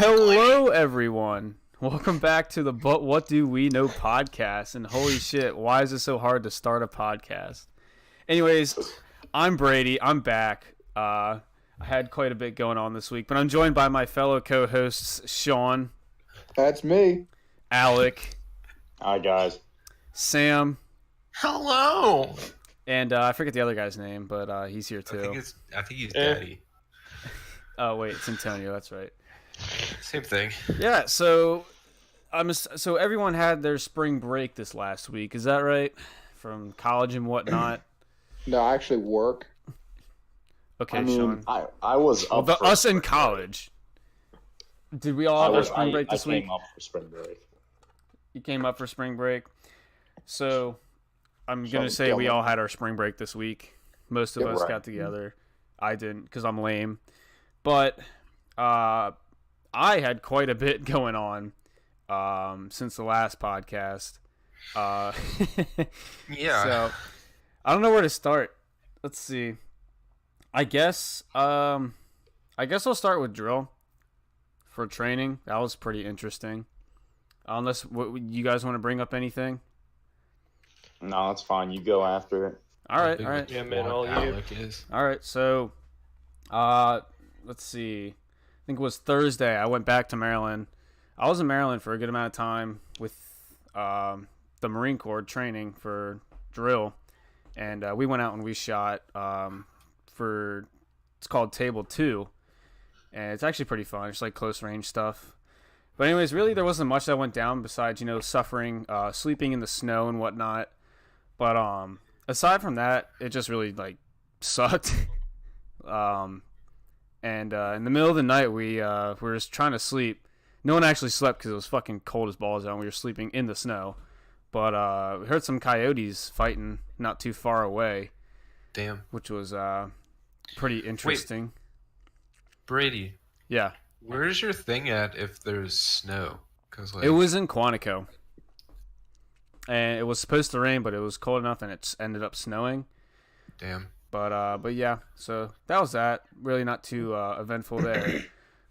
Hello, everyone. Welcome back to the But What Do We Know podcast. And holy shit, why is it so hard to start a podcast? Anyways, I'm Brady. I'm back. I had quite a bit going on this week, but I'm joined by my fellow co-hosts, Sean. That's me. Alec. Hi, guys. Sam. Hello. And I forget the other guy's name, but he's here too. I think he's Daddy. Oh, wait, it's Antonio. That's right. Same thing. Yeah, so everyone had their spring break this last week. Is that right? From college and whatnot. No, I actually work. Okay, Sean. I was up for us in college. Did we all have our spring break this week? I came up for spring break. You came up for spring break. So I'm going to say we all had our spring break this week. Most of us got together. I didn't because I'm lame. But I had quite a bit going on since the last podcast. Yeah. So I don't know where to start. Let's see. I guess I'll start with drill for training. That was pretty interesting. Unless you guys want to bring up anything. No, that's fine. You go after it. All right. Yeah, man, all you. All right. So, let's see. I think it was Thursday. I went back to Maryland. I was in Maryland for a good amount of time with the Marine Corps training for drill, and we went out and we shot it's called Table 2, and it's actually pretty fun. It's like close range stuff. But anyways, really there wasn't much that went down besides, suffering, sleeping in the snow and whatnot. But aside from that, it just really like sucked. And in the middle of the night, we were just trying to sleep. No one actually slept because it was fucking cold as balls out, and we were sleeping in the snow. But we heard some coyotes fighting not too far away. Damn. Which was pretty interesting. Wait, Brady. Yeah. Where's your thing at if there's snow? Cause it was in Quantico. And it was supposed to rain, but it was cold enough, and it ended up snowing. Damn. But yeah, so that was that. Really not too eventful there.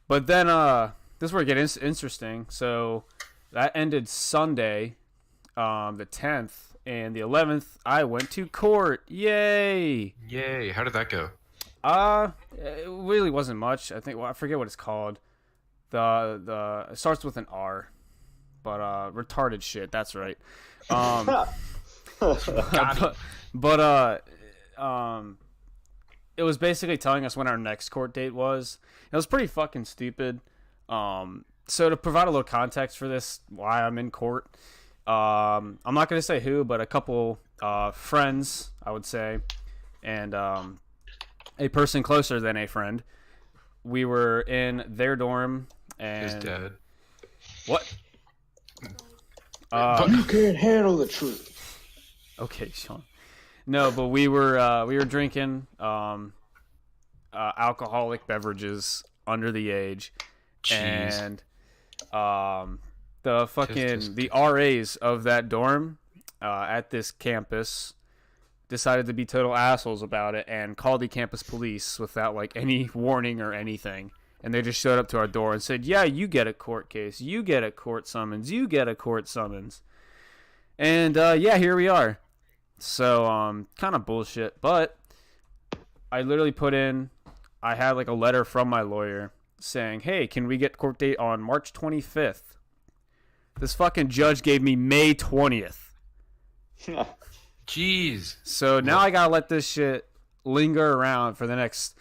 But then this is where it gets interesting. So that ended Sunday, the 10th, and the 11th, I went to court. Yay! Yay! How did that go? It really wasn't much. I forget what it's called. It starts with an R, but retarded shit. That's right. But it was basically telling us when our next court date was. It was pretty fucking stupid. So to provide a little context for this, why I'm in court, I'm not going to say who, but a couple friends, I would say, and a person closer than a friend. We were in their dorm, and His dad. What? You can't handle the truth. Okay, Sean. No, but we were drinking alcoholic beverages under the age. Jeez. And the RAs of that dorm at this campus decided to be total assholes about it and called the campus police without like any warning or anything. And they just showed up to our door and said, "Yeah, you get a court case. You get a court summons. You get a court summons." And yeah, here we are. So kind of bullshit, but I literally I had like a letter from my lawyer saying, "Hey, can we get court date on March 25th?" This fucking judge gave me May 20th. Jeez. So now I gotta let this shit linger around for the next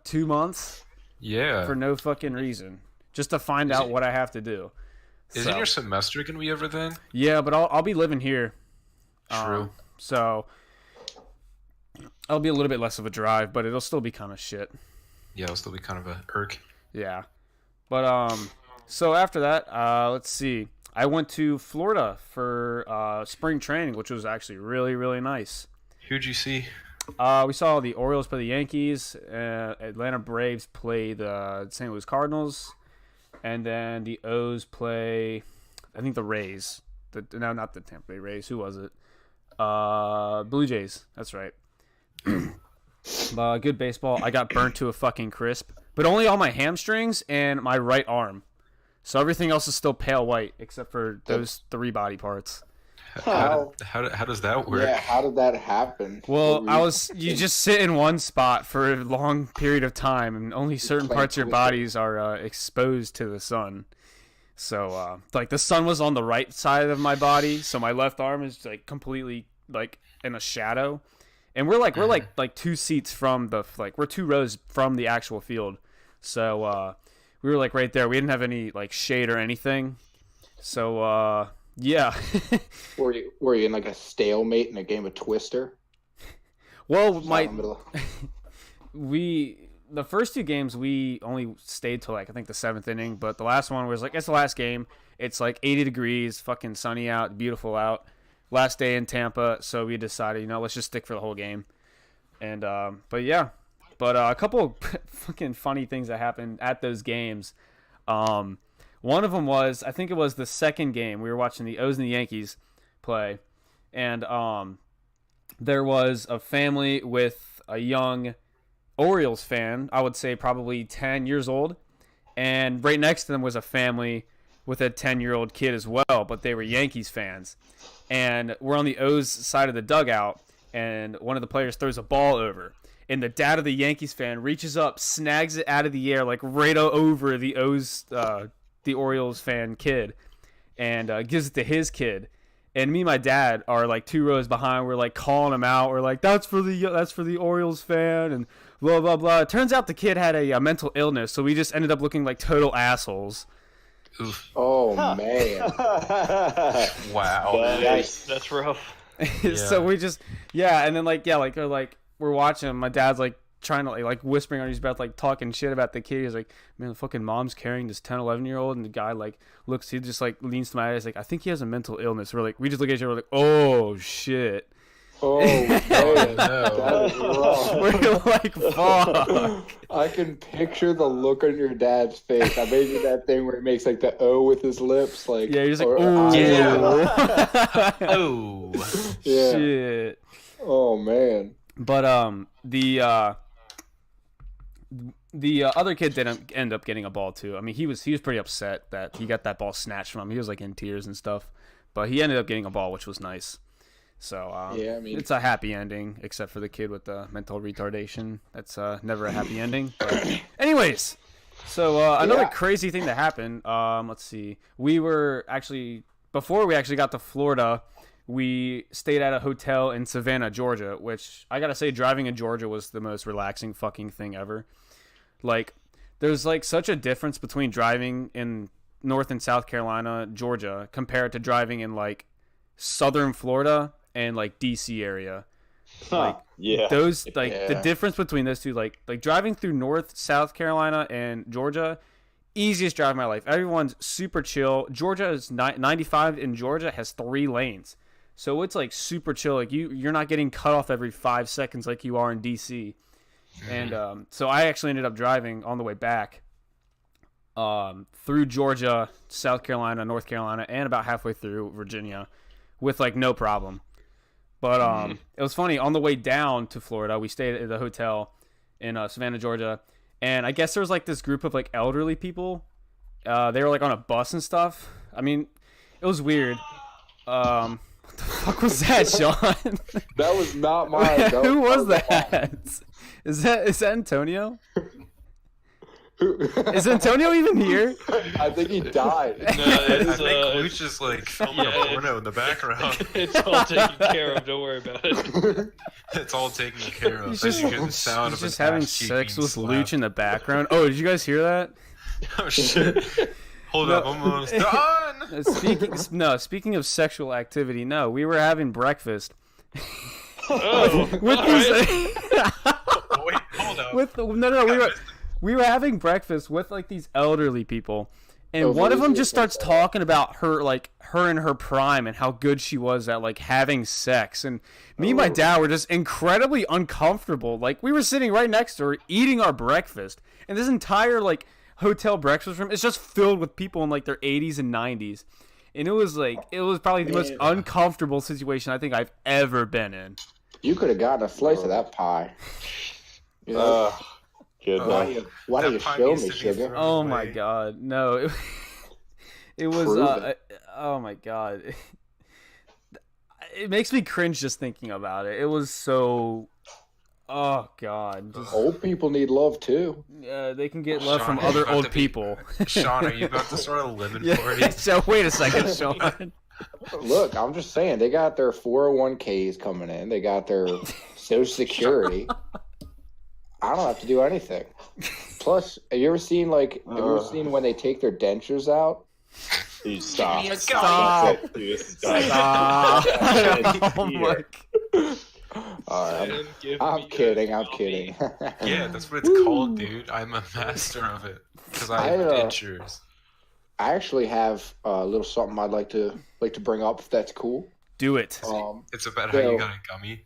2 months? Yeah. For no fucking reason, just to find out what I have to do. Isn't your semester gonna be over then? Yeah, but I'll be living here. True. So I'll be a little bit less of a drive, but it'll still be kind of shit. Yeah, it'll still be kind of a irk. Yeah. But so after that, let's see. I went to Florida for spring training, which was actually really, really nice. Who'd you see? We saw the Orioles play the Yankees, Atlanta Braves play the St. Louis Cardinals, and then the O's play, I think, the Rays. No, not the Tampa Bay Rays. Who was it? Blue Jays. That's right. Good baseball. I got burnt to a fucking crisp but only on my hamstrings and my right arm. So everything else is still pale white except for those 3 body parts. How? How does that work? Yeah, how did that happen? Well, you just sit in one spot for a long period of time, and only certain parts of your bodies are exposed to the sun. So, like, the sun was on the right side of my body, so my left arm is, like, completely, like, in a shadow. And we're 2 seats from we're 2 rows from the actual field. So, we were, like, right there. We didn't have any, like, shade or anything. So, yeah. Were you in like a stalemate in a game of Twister? Well, the first 2 games we only stayed till like I think the 7th inning, but the last one was like it's the last game. It's like 80 degrees, fucking sunny out, beautiful out. Last day in Tampa, so we decided, let's just stick for the whole game. And but a couple of fucking funny things that happened at those games. One of them was, I think it was the second game. We were watching the O's and the Yankees play, and there was a family with a young Orioles fan, I would say probably 10 years old, and right next to them was a family with a 10-year-old kid as well, but they were Yankees fans. And we're on the O's side of the dugout, and one of the players throws a ball over, and the dad of the Yankees fan reaches up, snags it out of the air, like right over the the Orioles fan kid, and gives it to his kid. And me and my dad are like 2 rows behind. We're like calling him out. We're like, that's for the Orioles fan, and blah blah blah. It turns out the kid had a mental illness, so we just ended up looking like total assholes. Oof. Oh man! Wow. That's rough. So we just and then we're watching him. My dad's like trying to like whispering on his breath, like talking shit about the kid. He's like, man, the fucking mom's carrying this 10, 11-year-old, and the guy like looks, he just like leans to my eyes like, I think he has a mental illness. We just look at each other, we're like, oh shit. Oh man, no. that is wrong. We're like, fuck. I can picture the look on your dad's face. I made you that thing where he makes like the O with his lips, like Yeah, he's like, oh yeah. Oh. yeah. Shit. Oh man. But the other kid didn't end up getting a ball too. I mean, he was pretty upset that he got that ball snatched from him. He was like in tears and stuff, but he ended up getting a ball, which was nice. So I mean, it's a happy ending, except for the kid with the mental retardation. That's never a happy ending. But anyways, so another crazy thing that happened. Let's see. We were actually, before we actually got to Florida, we stayed at a hotel in Savannah, Georgia, which I gotta say, driving in Georgia was the most relaxing fucking thing ever. Like, there's like such a difference between driving in North and South Carolina, Georgia, compared to driving in like Southern Florida and like DC area. Like those, like the difference between those two, like driving through North, South Carolina and Georgia, easiest drive of my life. Everyone's super chill. Georgia is 95 in Georgia has 3 lanes. So it's like super chill. Like you're not getting cut off every 5 seconds like you are in DC. And so I actually ended up driving on the way back through Georgia, South Carolina, North Carolina, and about halfway through Virginia with like no problem. But it was funny. On the way down to Florida, we stayed at the hotel in Savannah, Georgia. And I guess there was like this group of like elderly people. They were like on a bus and stuff. I mean, it was weird. What the fuck was that, Sean? that was not mine. Who was that? Is that Antonio? Is Antonio even here? I think he died. No, I think Luke's just like filming a porno in the background. It's all taken care of. Don't worry about it. It's all taken care of. He's As just, you get the sound of he's just an having ass cheek sex being with slapped. Luch in the background. Oh, did you guys hear that? Oh shit! Hold up, almost done. Speaking of sexual activity, no, we were having breakfast. Oh, with these, Wait, hold up. we were having breakfast with like these elderly people, and Oh, one of them Lucy, just starts talking about her in her prime and how good she was at like having sex, and me and my dad were just incredibly uncomfortable. Like we were sitting right next to her eating our breakfast, and this entire like hotel breakfast room is just filled with people in like their 80s and 90s, and it was probably the most uncomfortable situation I think I've ever been in. You could have gotten a slice of that pie. You know? Good Oh. luck. Why do That you pie show needs me, to be sugar? thrown Oh my away. god, no! It was. Prove it. Oh my god, it makes me cringe just thinking about it. It was so. Oh god, just Old people need love too. they can get love from Sean, are you other about old to be- people. Sean, are you about to start a lemon Yeah. party? So wait a second, Sean. Look, I'm just saying they got their 401ks coming in. They got their Social Security. I don't have to do anything. Plus, have you ever seen when they take their dentures out? Dude, stop. me a Stop. That's it, dude. Stop. Stop. Oh my. All right, Sam, give I'm me kidding. a I'm coffee. kidding. Yeah, that's what it's called, dude. I'm a master of it because I have dentures. I actually have a little something I'd like to bring up, if that's cool. Do it. It's about how you so- got a gummy.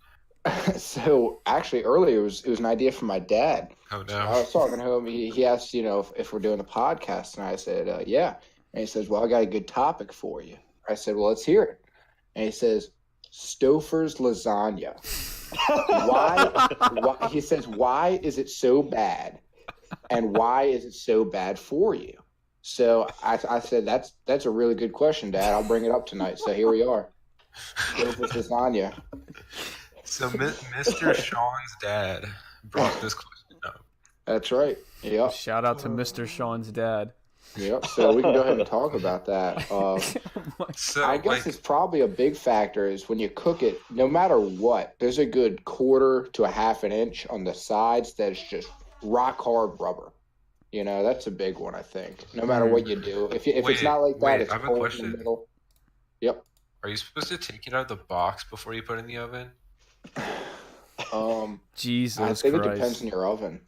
So actually, earlier it was an idea from my dad. Oh I no. was talking to him. He asked, if we're doing a podcast, and I said, yeah. And he says, well, I got a good topic for you. I said, well, let's hear it. And he says, Stouffer's lasagna. Why? He says, why is it so bad? And why is it so bad for you? So I said, that's a really good question, Dad. I'll bring it up tonight. So here we are. Stouffer's lasagna. So Mr. Sean's dad brought this question up. That's right. Yep. Shout out to Mr. Sean's dad. Yep. So we can go ahead and talk about that. So I guess it's probably a big factor is when you cook it, no matter what, there's a good quarter to a half an inch on the sides that's just rock hard rubber. That's a big one, I think. No matter what you do. If it's not like that, it's I have a cold in question. the middle. Yep. Are you supposed to take it out of the box before you put it in the oven? Jesus I think it depends Christ. on your oven.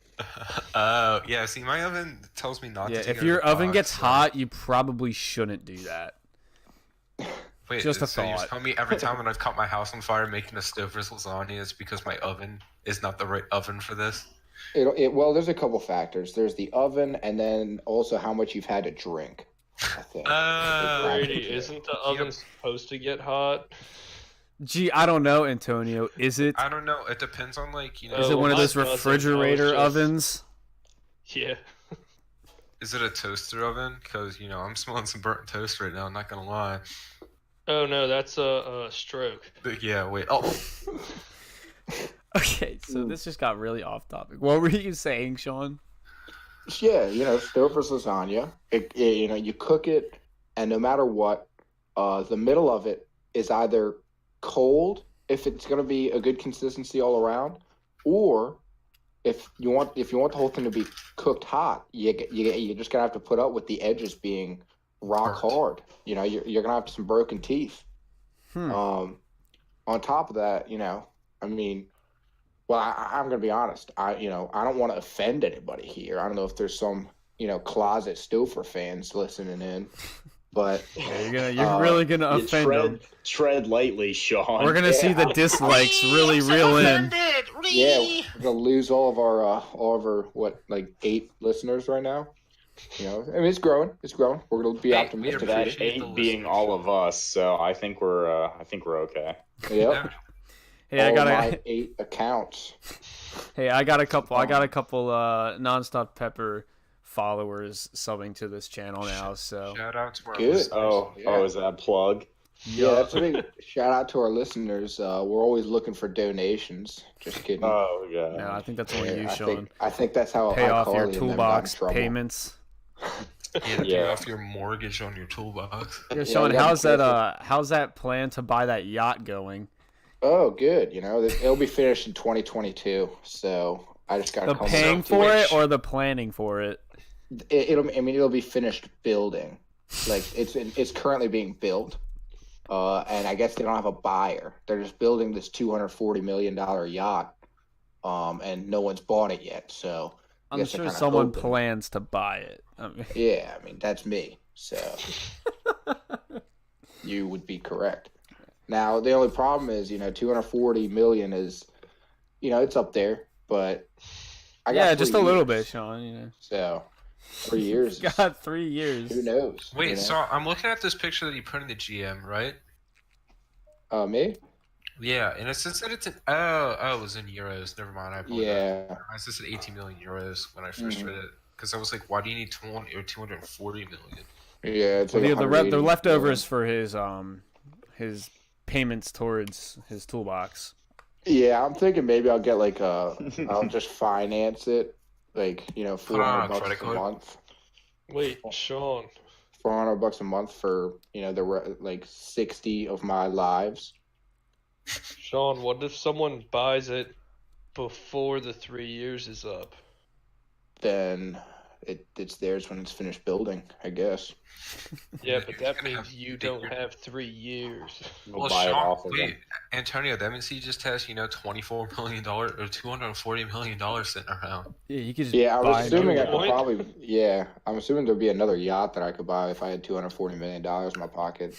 Oh, yeah. See, my oven tells me not Yeah, to take if it your out of the oven box, gets so- hot, you probably shouldn't do that. Wait, just a so you're thought. telling me every time when I've caught my house on fire making a Stouffer's lasagna, it's because my oven is not the right oven for this? Well, there's a couple factors. There's the oven, and then also how much you've had to drink, I think. Brady, isn't the oven supposed to get hot? Gee, I don't know, Antonio. Is it? I don't know. It depends on Is Oh, it well, one of those mine doesn't. refrigerator I was just- ovens? Yeah. Is it a toaster oven? Because, I'm smelling some burnt toast right now, I'm not going to lie. Oh no, that's a stroke. But yeah, wait. Oh, Okay, so this just got really off topic. What were you saying, Sean? Yeah, Stouffer's lasagna. You cook it, and no matter what, the middle of it is either cold if it's going to be a good consistency all around, or if you want the whole thing to be cooked hot, you're just gonna have to put up with the edges being rock Burnt. hard. You're gonna have some broken teeth. On top of that, well, I'm gonna be honest. I don't want to offend anybody here. I don't know if there's some closet Stouffer fans listening in, but Yeah, you're really gonna You offend them. tread lightly, Sean. We're gonna see the dislikes really reel in. yeah, we're gonna lose all of our what, like 8 listeners right now. It's growing. We're gonna be Hey, optimistic. we That appreciate the 8 being listeners. all of us, so I think we're okay. Yep. Hey, I all got my a 8 accounts. I got a couple nonstop pepper followers subbing to this channel now. So shout out to our Good. listeners. Oh, is that a plug? Yeah, that's a big shout out to our listeners. We're always looking for donations. Just kidding. Oh, yeah. no, I think that's only you, I Sean. think that's how Pay I off call your and them got in toolbox trouble. payments. Yeah, pay Yeah. off your mortgage on your toolbox. Yeah, Sean, you gotta how's be that? How's that plan to buy that yacht going? Oh, good. It'll be finished in 2022. So I just got to The come. paying up for Which- it or the planning for it? It'll be finished building. Like it's currently being built. And I guess they don't have a buyer. They're just building this $240 million yacht. And no one's bought it yet. So I I'm guess they're sure kinda someone hoping. plans to buy it. I mean, Yeah, that's me. So you would be correct. Now the only problem is, 240 million is, it's up there, but I got yeah, 3 just a little years. bit, Sean. So 3 years. is- Got 3 years. Who knows? Wait, so I'm looking at this picture that you put in the GM, right? Me? Yeah, and it says that it's it was in euros. Never mind, I apologize. Yeah. I said 18 million euros when I first read it because I was like, why do you need 240 million? Yeah, it's Well, like the 180 leftovers for his payments towards his toolbox. Yeah, I'm thinking maybe I'll get like I'll just finance it, like Put on a $400 credit a card? month. Wait, Sean. $400 a month for like 60 of my lives. Sean, what if someone buys it before the 3 years is up? Then it's theirs when it's finished building, I guess. Yeah, but You're that gonna means have you bigger- don't have 3 years. We'll Well, buy it Sean, off of wait, them. Antonio, that means he just has $24 million or $240 million sitting around. Yeah, you could just Yeah, I buy was assuming I another could What? probably. Yeah, I'm assuming there'd be another yacht that I could buy if I had $240 million in my pocket.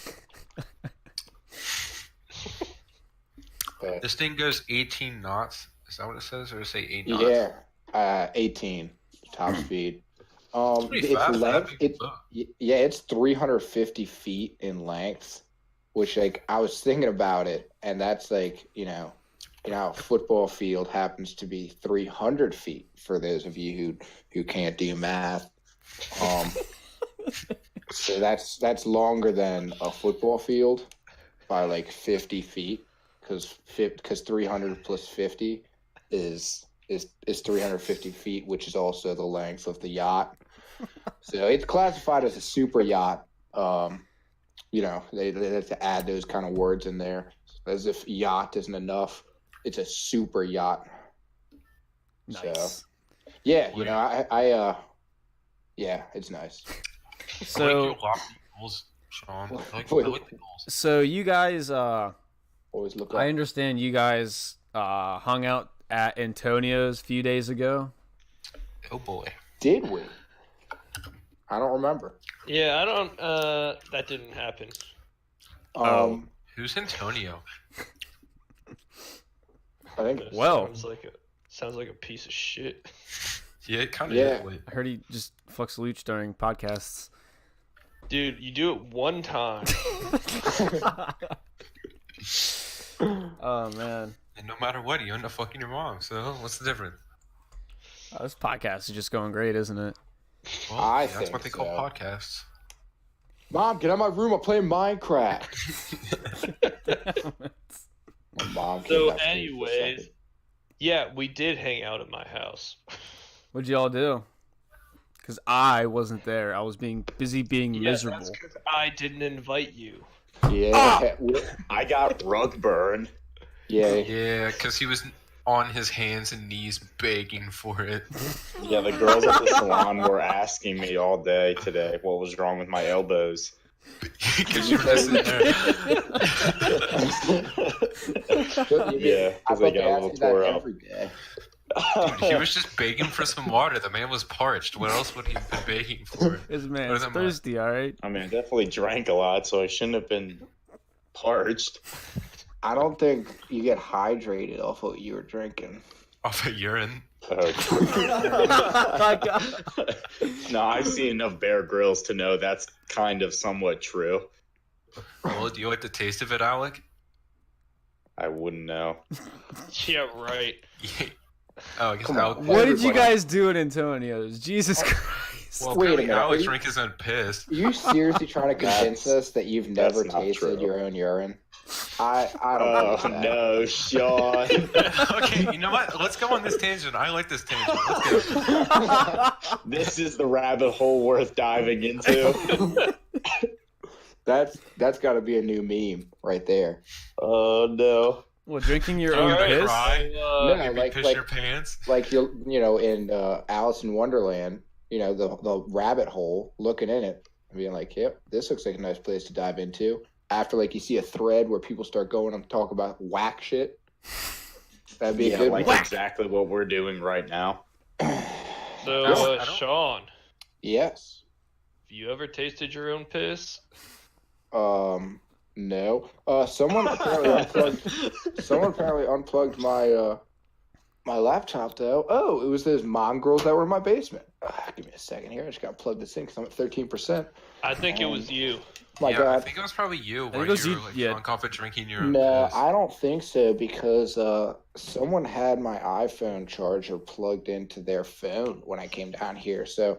But, This thing goes 18 knots. Is that what it says, or does it say 8 knots? yeah, 18 top speed. It's pretty Its fast for that length, big boat. it's 350 feet in length, which like I was thinking about it, and that's like a football field happens to be 300 feet for those of you who can't do math. So that's longer than a football field by like 50 feet, because 300 plus 50 is 350 feet, which is also the length of the yacht. So it's classified as a super yacht. They have to add those kind of words in there, as if yacht isn't enough. It's a super yacht. Nice. So, yeah, yeah, it's nice. I like So your lofty goals, Sean. I like the goals. so you guys Always look up. I understand you guys hung out at Antonio's a few days ago. Oh boy. Did we? I don't remember. Yeah, I don't. That didn't happen. Oh. Who's Antonio? I think. But it Well. sounds like a piece of shit. Yeah, it kind of Yeah. is. Wait. I heard he just fucks Luch during podcasts. Dude, you do it one time. Oh man. And no matter what, you end up fucking your mom. So what's the difference? This podcast is just going great, isn't it? Well, I that's think what they call so. podcasts. Mom, get out of my room. I'm playing Minecraft. My mom came So, back to me for a anyways, second. yeah, we did hang out at my house. What'd y'all do? Because I wasn't there. I was busy being Yeah, miserable. that's 'cause I didn't invite you. Yeah, I got rug burn. yeah. Yeah, because he was on his hands and knees begging for it. Yeah, the girls at the salon were asking me all day today what was wrong with my elbows. Because you were just sitting there. Yeah, because they got a little tore up. every day. Dude, he was just begging for some water. The man was parched. What else would he have been begging for? This man's Other than mine. thirsty, alright? I mean, I definitely drank a lot, so I shouldn't have been parched. I don't think you get hydrated off what you were drinking. Off of urine. My God. No, I've seen enough Bear Grylls to know that's kind of somewhat true. Well, do you like the taste of it, Alec? I wouldn't know. Yeah, right. Yeah. Oh, I guess Come Alec. on. What did you Everybody- guys do at Antonio's? Jesus Christ. Well, Wait a apparently minute, Alex are you- drank his own piss. Are you seriously trying to convince us that you've never that's not tasted true. your own urine? I don't Oh, believe that. no, Sean. Okay, you know what? Let's go on this tangent. I like this tangent. Let's go. This is the rabbit hole worth diving into. That's got to be a new meme right there. Oh, no. Well, drinking your You're own gonna piss? cry? No, Maybe like- piss like- your pants? Like in Alice in Wonderland, the rabbit hole, looking in it and being like, "Yep, this looks like a nice place to dive into." After like you see a thread where people start going and talk about whack shit, that'd be a Yeah, good like one. exactly what we're doing right now. So, I don't- Sean, Yes. have you ever tasted your own piss? No. Someone apparently unplugged my My laptop, though. Oh, it was those mongrels that were in my basement. Give me a second here. I just got to plug this in because I'm at 13%. I think it was you. My yeah, God. I think it was probably you. think Where it was you you, were like yeah. drunk off of drinking your No, piss. I don't think so because someone had my iPhone charger plugged into their phone when I came down here. So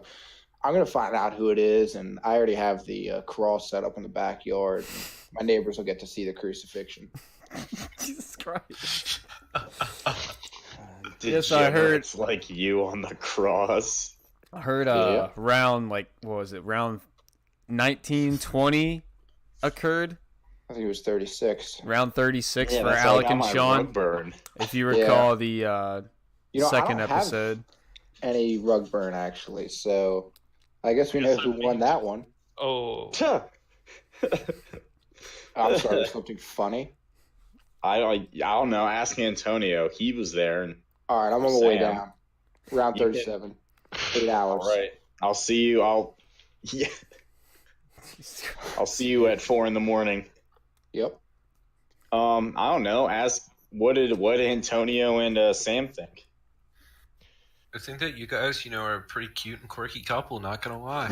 I'm going to find out who it is, and I already have the cross set up in the backyard. My neighbors will get to see the crucifixion. Jesus Christ. Yes, I heard. It's like you on the cross. I heard Yeah. round, like, what was it? Round 1920 occurred. I think it was 36. Round 36 Yeah, for that's Alec like and my Sean. rug burn. If you recall the I second don't episode. have any rug burn, actually. So I guess we know Yes, who I won think- that one. Oh, I'm sorry, something funny. I don't know. Ask Antonio. He was there. And All right, I'm on my way Sam. down. Round You can- 37. 8 hours. all right, I'll see you. I'll see you at 4 a.m. Yep. I don't know. Ask what did Antonio and Sam think? I think that you guys, are a pretty cute and quirky couple. Not gonna lie.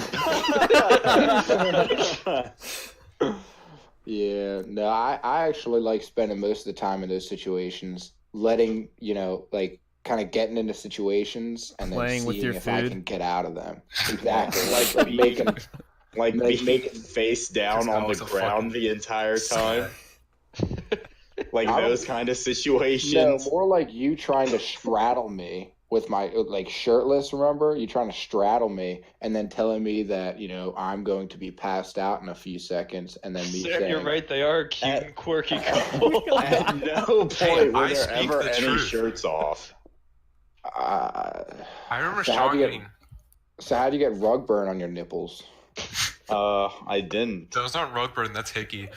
Yeah, no, I actually like spending most of the time in those situations, letting, like kind of getting into situations and then Playing seeing with your if I food. can get out of them. Exactly. like Being- making like Like being face down Because I on was the a ground fucking the entire time. Like I don't- those kind of no, situations. more like you trying to straddle me with my like shirtless, remember? You trying to straddle me and then telling me that, I'm going to be passed out in a few seconds and then me Sam, saying you're right. They are a cute At- and quirky couple. At no point Hey, were I there speak ever the any truth. shirts off. uh, I remember So how'd Sean you getting. so how'd you get rug burn on your nipples? I didn't. Those aren't rug burn. That's hickey.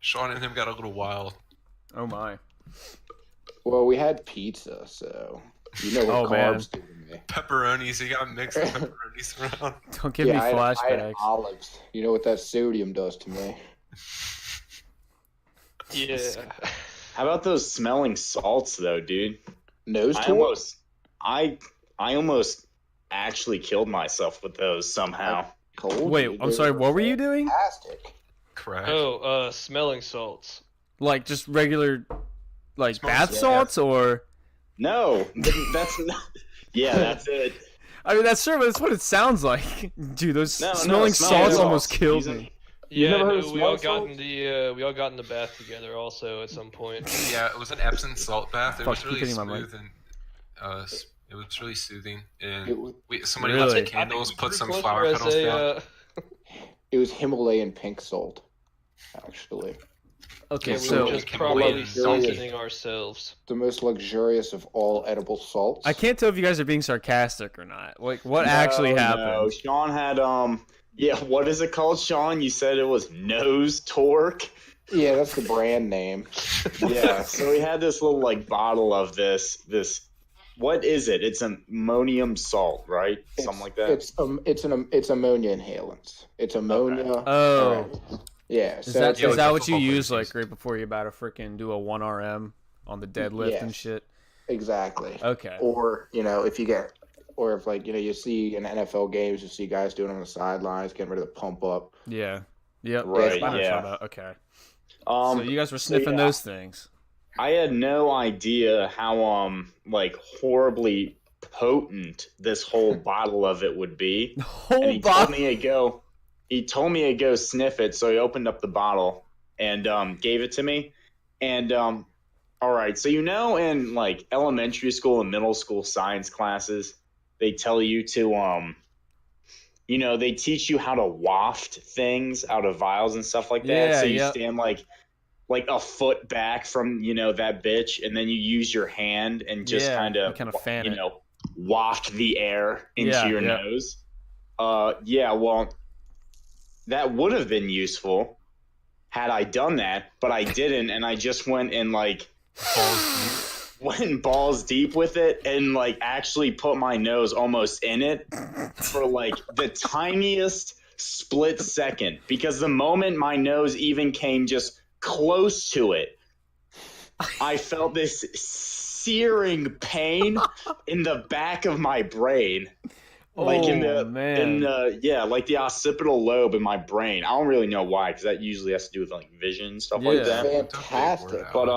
Sean and him got a little wild. Oh, my. Well, we had pizza, so you know what Oh, man. carbs do to me. Pepperonis. He got mixed pepperonis around. Don't give me I had flashbacks. olives. You know what that sodium does to me. Yeah. How about those smelling salts though, dude? Nose I tool? almost actually killed myself with those somehow. Cold. Wait, dude. I'm Those sorry, are what were you doing? Fantastic. Correct. Oh, smelling salts. Like, just regular, like, Smells bath bad. salts, or... No, that's not. Yeah, that's it. I mean, that's what it sounds like. Dude, those No, smelling smelling salts salts. almost killed Using- me. You Yeah, never heard no, of we all smelling got in the bath together also at some point. Yeah, it was an Epsom salt bath. It Fuck, was keep really hitting my mic. smooth and it was really soothing. It And was, somebody Really? lit I some think candles, we put pretty some close flower as petals down. it was Himalayan pink salt, actually. Okay, Yeah, we so were just Can probably we- salting ourselves. The most luxurious of all edible salts. I can't tell if you guys are being sarcastic or not. Like, what actually happened? No, Sean had yeah, what is it called, Sean? You said it was nose torque. Yeah, that's the brand name. Yeah, so he had this little like bottle of this. What is it? It's ammonium salt, right? Something like that. It's ammonia inhalants. It's ammonia. Oh, Yeah. is So that it's Yeah, is like that the what you football use players like right before you're about to freaking do a 1 RM on the deadlift and Yes. shit? exactly. Okay. Or if like you see in NFL games, you see guys doing it on the sidelines, getting ready to pump up. Yeah. Yep. Right, that's what I'm yeah. talking about. Okay. Um, So you guys were sniffing yeah. those things. I had no idea how like horribly potent this whole bottle of it would be. And Whole he told bottle. me to go sniff it, so he opened up the bottle and gave it to me. And all right, so in like elementary school and middle school science classes, they tell you to they teach you how to waft things out of vials and stuff like that. Yeah, So you yep. stand like a foot back from that bitch, and then you use your hand and just Yeah, kind you of kinda fan it. waft the air into Yeah, your yeah. nose. Yeah, well, that would have been useful had I done that, but I didn't, and I just went and like went balls deep with it and like actually put my nose almost in it for like the tiniest split second, because the moment my nose even came just close to it, I felt this searing pain in the back of my brain. Like in the like the occipital lobe in my brain. I don't really know why, because that usually has to do with like vision and stuff like that. Fantastic. But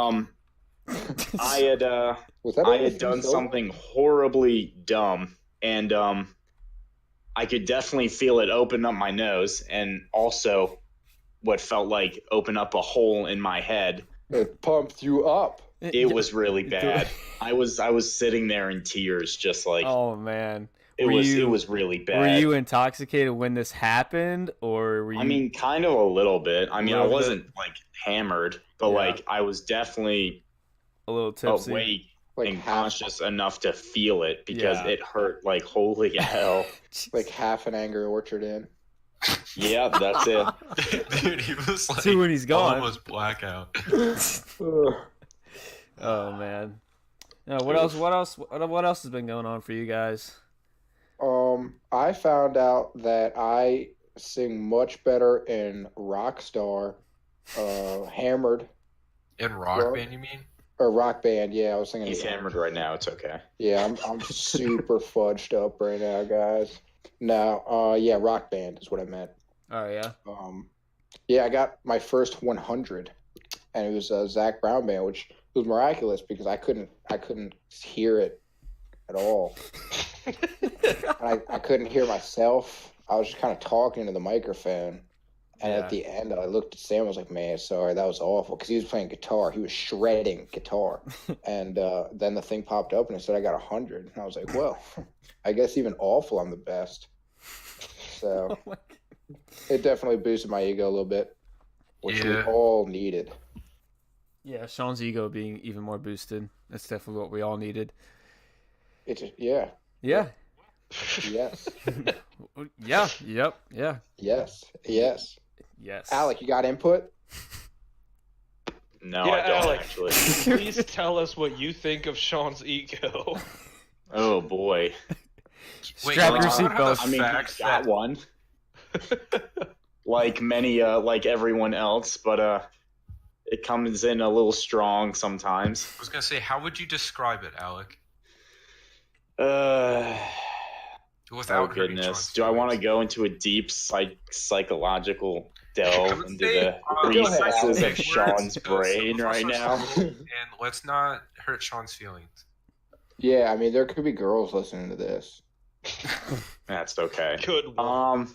I had done something horribly dumb, and I could definitely feel it open up my nose, and also what felt like open up a hole in my head. It pumped you up. It was really bad. I was sitting there in tears, just like, oh man. It was really bad. Were you intoxicated when this happened, or were you? I mean, kind of a little bit. I mean, I wasn't like hammered, but like I was definitely a little tipsy, awake and conscious enough to feel it, because it hurt like holy hell. Like half an Angry Orchard in. Yeah, that's it. Dude, he was like, when he's gone, almost blackout. Oh man. No, what else has been going on for you guys? I found out that I sing much better in Rockstar, Hammered. In Rock Band, you mean? Or Rock Band, yeah. I was singing. He's hammered right now. It's okay. Yeah, I'm super fudged up right now, guys. No, yeah, Rock Band is what I meant. Oh yeah. Yeah, I got my first 100, and it was a Zach Brown band, which was miraculous because I couldn't hear it at all. I couldn't hear myself. I was just kind of talking to the microphone. And at the end, I looked at Sam. I was like, "Man, sorry, that was awful." Because he was playing guitar. He was shredding guitar. And then the thing popped up, and it said I got 100. And I was like, "Well, I guess even awful, I'm the best." So it definitely boosted my ego a little bit, which we all needed. Yeah, Sean's ego being even more boosted. That's definitely what we all needed. Yeah. Yes. Yeah. Yep. Yes. Yes. Alec, you got input? No, I don't Alec, actually. Please tell us what you think of Sean's ego. Oh boy. Strap your seatbelt. I mean, he's got one. Like many, like everyone else, but it comes in a little strong sometimes. I was gonna say, how would you describe it, Alec? Oh goodness! Do I want to go into a deep psychological delve into the recesses of Sean's brain right now? And let's not hurt Sean's feelings. Yeah, I mean, there could be girls listening to this. That's okay. Good one.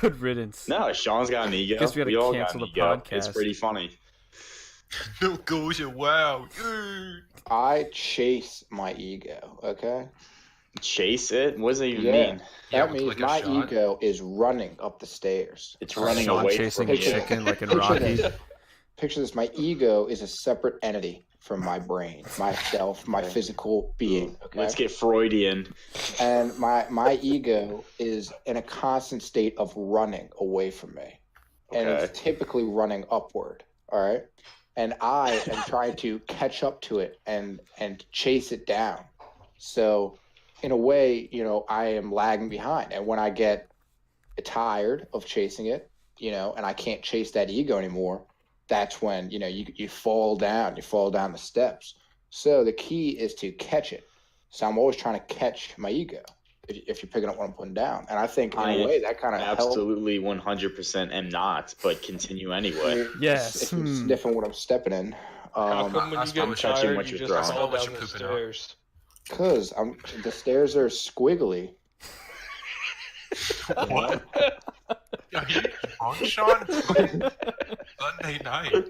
Good riddance. No, Sean's got an ego. Guess we all cancel got an the ego. podcast. It's pretty funny. No goes wow. I chase my ego, okay? Chase it? What does that even mean? That Yeah, means like a my shot? ego is running up the stairs. It's running Sean away chasing from a you. chicken like in Rocky. Picture this. My ego is a separate entity from my brain, myself, my physical being. Okay? Let's get Freudian. And my ego is in a constant state of running away from me. And it's typically running upward. All right. And I am trying to catch up to it and chase it down. So in a way, I am lagging behind. And when I get tired of chasing it, and I can't chase that ego anymore, that's when, you fall down. You fall down the steps. So the key is to catch it. So I'm always trying to catch my ego, if you're picking up what I'm putting down. And I think in a way that kind of absolutely 100% am not, but continue anyway. Yes. If you're sniffing what I'm stepping in. How come when you get tired, you just fall down the stairs? Because the stairs are squiggly. What? Are you drunk, Sean? Sunday night.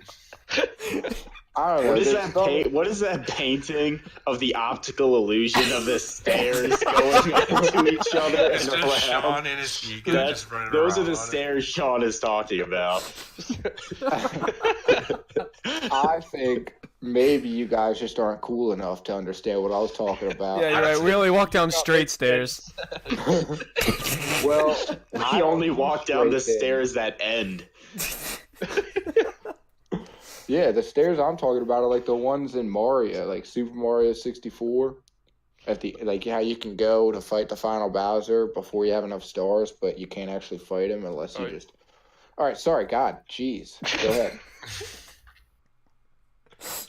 I don't know. What is that painting of the optical illusion of the stairs going into each other? It's and just Sean and his ego just running around. Those are the stairs Sean is talking about. I think maybe you guys just aren't cool enough to understand what I was talking about. Yeah, you're right. We only walk down straight stairs. Well, we only walk down the stairs that end. Yeah, the stairs I'm talking about are like the ones in Mario, like Super Mario 64. How you can go to fight the final Bowser before you have enough stars, but you can't actually fight him unless you All right, sorry, God, jeez. Go ahead.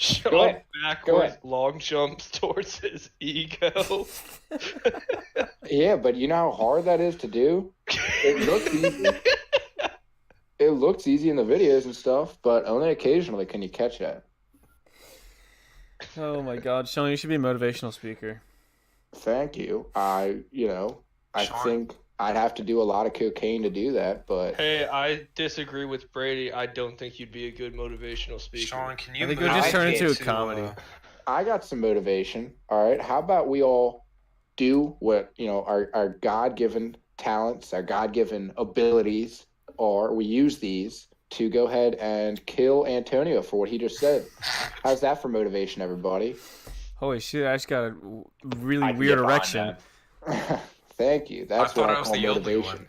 Sean ahead. backwards long jumps towards his ego. Yeah, but you know how hard that is to do? It looks easy. It looks easy in the videos and stuff, but only occasionally can you catch that. Oh my God, Sean, you should be a motivational speaker. Thank you. I Sean. think I'd have to do a lot of cocaine to do that, but Hey, I disagree with Brady. I don't think you'd be a good motivational speaker. Sean, can you I think it would just turn into a comedy. I got some motivation. All right. How about we all do what, our God-given talents, our God-given abilities are. We use these to go ahead and kill Antonio for what he just said. How's that for motivation, everybody? Holy shit, I just got a really I can weird get behind erection. that. Thank you. That's I thought what I I was call the only motivation. one.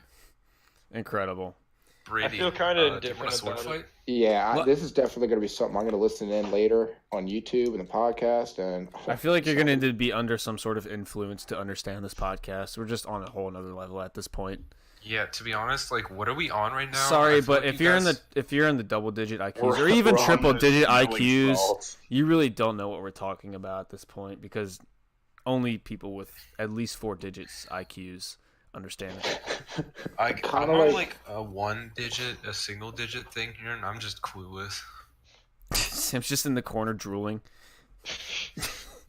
Incredible. Brady, I feel kinda do you want indifferent a sword about it. fight? Yeah, What? this is definitely going to be something I'm going to listen in later on YouTube and the podcast. And I feel like you're going to be under some sort of influence to understand this podcast. We're just on a whole nother level at this point. Yeah, to be honest, like, what are we on right now? Sorry, I feel but like if you you're guys- in the double digit IQs We're- or even we're on triple the digit smelling IQs, salts. you really don't know what we're talking about at this point because only people with at least 4 digits IQs understand it. I'm Kinda on like- like a single digit thing here, and I'm just clueless. Sam's just in the corner drooling.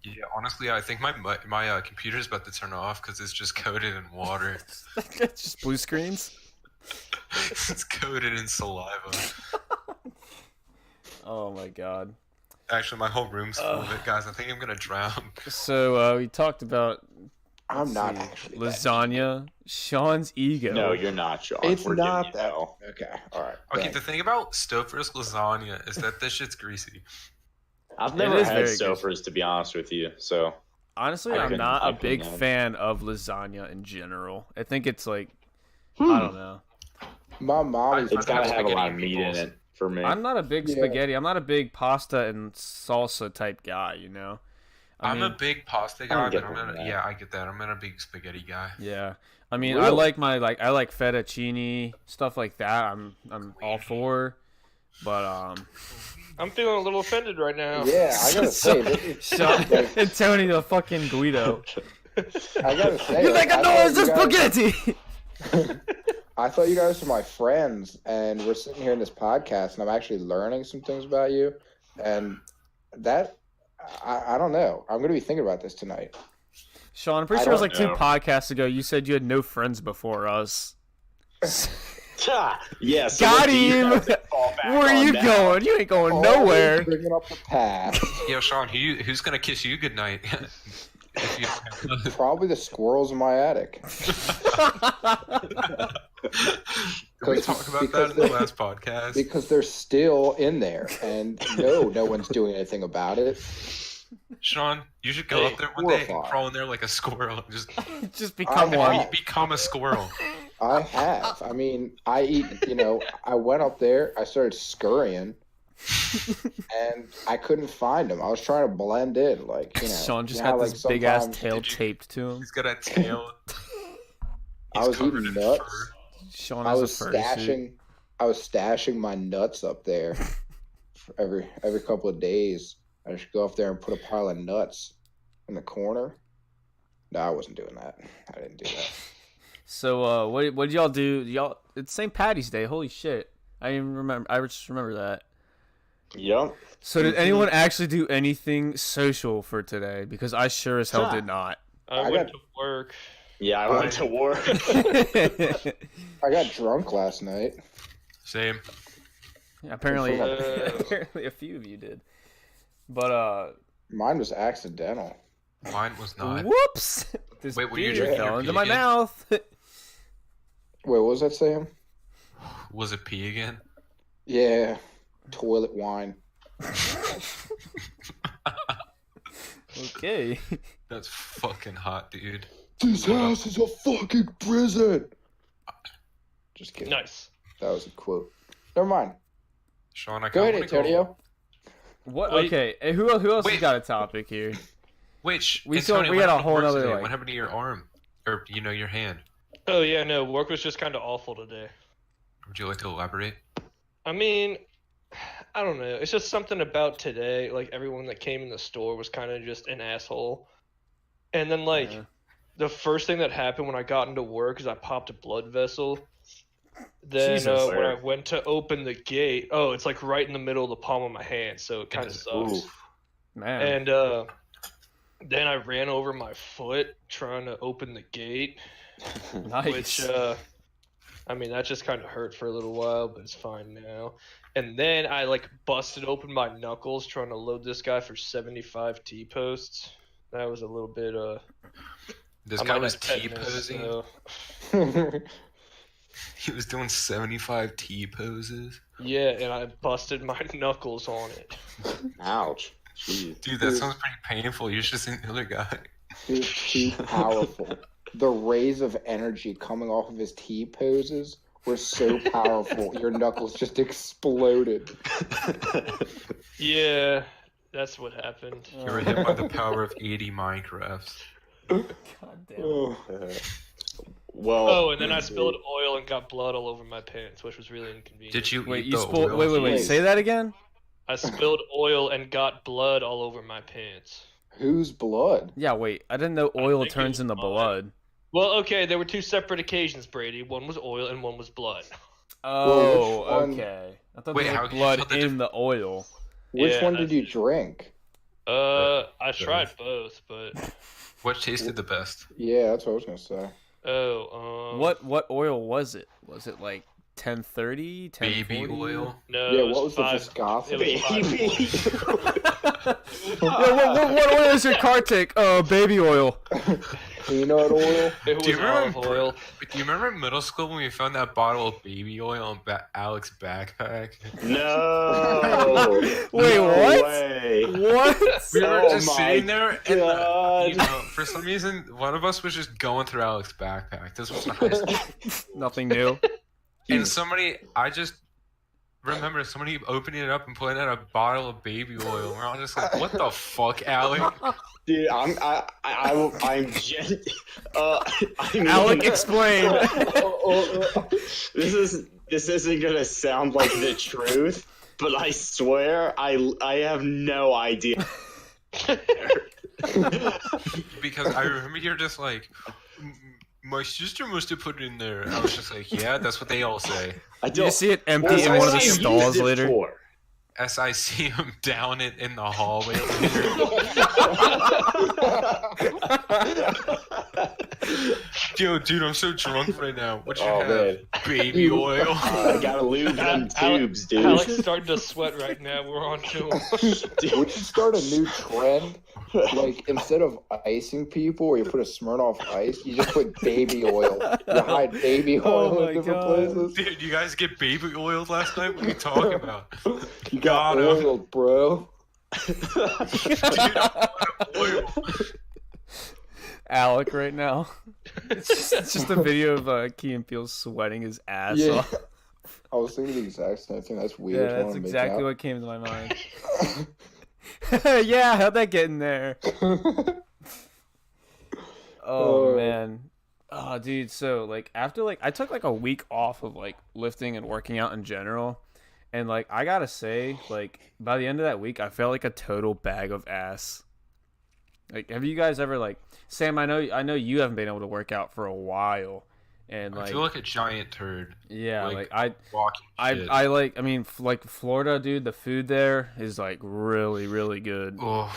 Yeah, honestly, I think my computer's about to turn off because it's just coated in water. It's just blue screens. It's coated in saliva. Oh my God. Actually, my whole room's full of it, guys. I think I'm gonna drown. So we talked about I'm not see, actually that lasagna, Sean's ego. No, you're not, Sean. It's We're not giving you that. hell. Okay, all right. Okay, thanks. the thing about Stouffer's lasagna is that this shit's greasy. I've It never is had very Stouffer's, to be honest with you. So Honestly, I I'm couldn't- not I a big couldn't have. fan of lasagna in general. I think it's like Hmm. I don't know. My mom is. it's got to have a spaghetti lot of and meat in meatballs. it for me. I'm not a big Yeah. spaghetti. I'm not a big pasta and salsa type guy. You know. I'm a big pasta guy, get but behind that. yeah, I get that. I'm not a big spaghetti guy. Yeah. I mean, I Really? like I like fettuccine stuff like that. I'm all for, but I'm feeling a little offended right now. Yeah, I gotta say, this is Sean, like, Antonio fucking Guido. I gotta say, You make a I thought noise, you it's guys- spaghetti. I thought you guys were my friends, and we're sitting here in this podcast, and I'm actually learning some things about you, and that I don't know. I'm gonna be thinking about this tonight. Sean, I'm pretty I sure it was don't like 2 know. podcasts ago. You said you had no friends before us. Yeah, so Got what do you him. have to fall back Where are on you now? going? You ain't going Always nowhere. Bringing up the past. Yo, Sean, who's gonna kiss you goodnight? If you don't have- Probably the squirrels in my attic. Did we talk about that in the last podcast? Because they're still in there, and no one's doing anything about it. Sean, you should go up there one day and Horrifying. crawl in there like a squirrel. And Just become I one. have. become a squirrel. I have. I mean, I eat. I went up there. I started scurrying, and I couldn't find him. I was trying to blend in, Sean just you know got how, this big ass sometimes tail Did you- taped to him. He's got a tail. I He's was covered eating in nuts. fur. Sean I has was a furry suit. stashing my nuts up there for every couple of days. I just go up there and put a pile of nuts in the corner. No, I wasn't doing that. I didn't do that. So, what did y'all do? Y'all, it's St. Patty's Day. Holy shit! I didn't remember. I just remember that. Yep. So, did anyone actually do anything social for today? Because I sure as hell Yeah. did not. I I went got- to work. Yeah, I went to work. I got drunk last night. Same. apparently, Uh. apparently, a few of you did. But Mine was accidental. Mine was not. whoops! This Wait, were you beer drinking fell your into pee my again? mouth. Wait, what was that, Sam? Was it pee again? Yeah, toilet wine. Okay. That's fucking hot, dude. This house is a fucking prison. Just kidding. Nice. That was a quote. Never mind. Sean, I Go ahead, kinda wanna Antonio. What? Wait. Okay. Hey, who else has Wait. got a topic here? Which We Antonio, we what had a happened to whole work nother, today? like- What happened to your arm, or your hand? Oh yeah, no, work was just kind of awful today. Would you like to elaborate? I mean, I don't know. It's just something about today. Like everyone that came in the store was kind of just an asshole. And then like Yeah. the first thing that happened when I got into work is I popped a blood vessel. Then Jesus. when I went to open the gate, it's like right in the middle of the palm of my hand, so it kind of sucks. Man. And then I ran over my foot trying to open the gate, Nice. which I mean that just kind of hurt for a little while, but it's fine now. And then I like busted open my knuckles trying to load this guy for 75 T-posts. That was a little bit This I guy might was have tetanus, T-posing. so- He was doing 75 T-poses. Yeah, and I busted my knuckles on it. Ouch. Jeez. Dude, that sounds pretty painful. You should have seen the other guy. He was too powerful. The rays of energy coming off of his T poses were so powerful. Your knuckles just exploded. Yeah, that's what happened. You were hit by the power of 80 Minecrafts. God damn. Oh. Well, And then I spilled oil and got blood all over my pants, which was really inconvenient. Did you Wait, eat you the spoiled. oil? Wait. Say that again. I spilled oil and got blood all over my pants. Whose blood? Yeah. Wait. I didn't know I oil think it turns was into mine. blood. Well, okay, there were two separate occasions, Brady. One was oil and one was blood. Oh, which one- okay. I thought Wait, there how was can you blood tell the in the oil. Which Yeah, one did you drink? I tried both, but What tasted the best? Yeah, that's what I was gonna say. What oil was it? Was it like 1030, Baby 1040? oil? No, Yeah, it was what was the five. viscosity? It was five. Yeah, what oil is your car take? Baby oil. Peanut oil? It was Do you remember? olive oil. Do you remember in middle school when we found that bottle of baby oil in Alex's backpack? no. Wait, No what? way. What? We were Oh just my sitting there, and God. for some reason, one of us was just going through Alex's backpack. This was in high school. Nothing new. And I just remember somebody opening it up and pulling out a bottle of baby oil. We're all just like, "What the fuck, Alec?" Dude, I'm gen- I mean, Alec, explain. this isn't gonna sound like the truth, but I swear I have no idea. Because I remember you're just like, "My sister must have put it in there." I was just like, "Yeah, that's what they all say." I Did you don't. see it empty What in one of the did I use stalls it later? for? As I see him down it in the hallway later. Yo, dude, I'm so drunk right now. What you Oh, have? man. Baby oil. I gotta lube them tubes, dude. Alex starting to sweat right now. We're on to him. We should start a new trend. Like, instead of icing people where you put a Smirnoff Ice, you just put baby oil. You hide baby Oh oil my in different God. places. Dude, you guys get baby oil last night? What are you talking about? You got Got 'em. oiled, bro. Dude, I want oil. Alec right now. It's just a video of Key and Peele sweating his ass Yeah. off. I was thinking the exact same thing. That's weird. Yeah, I that's wanna make exactly out. what came to my mind. Yeah, how'd that get in there? Oh man. Oh dude, so like after like I took like a week off of like lifting and working out in general. And like I gotta say, like by the end of that week I felt like a total bag of ass. Like have you guys ever like Sam, I know you haven't been able to work out for a while. And I like feel like a giant turd. yeah, like, like Walking shit. I like I mean like Florida, dude, the food there is like really, really good. Oh,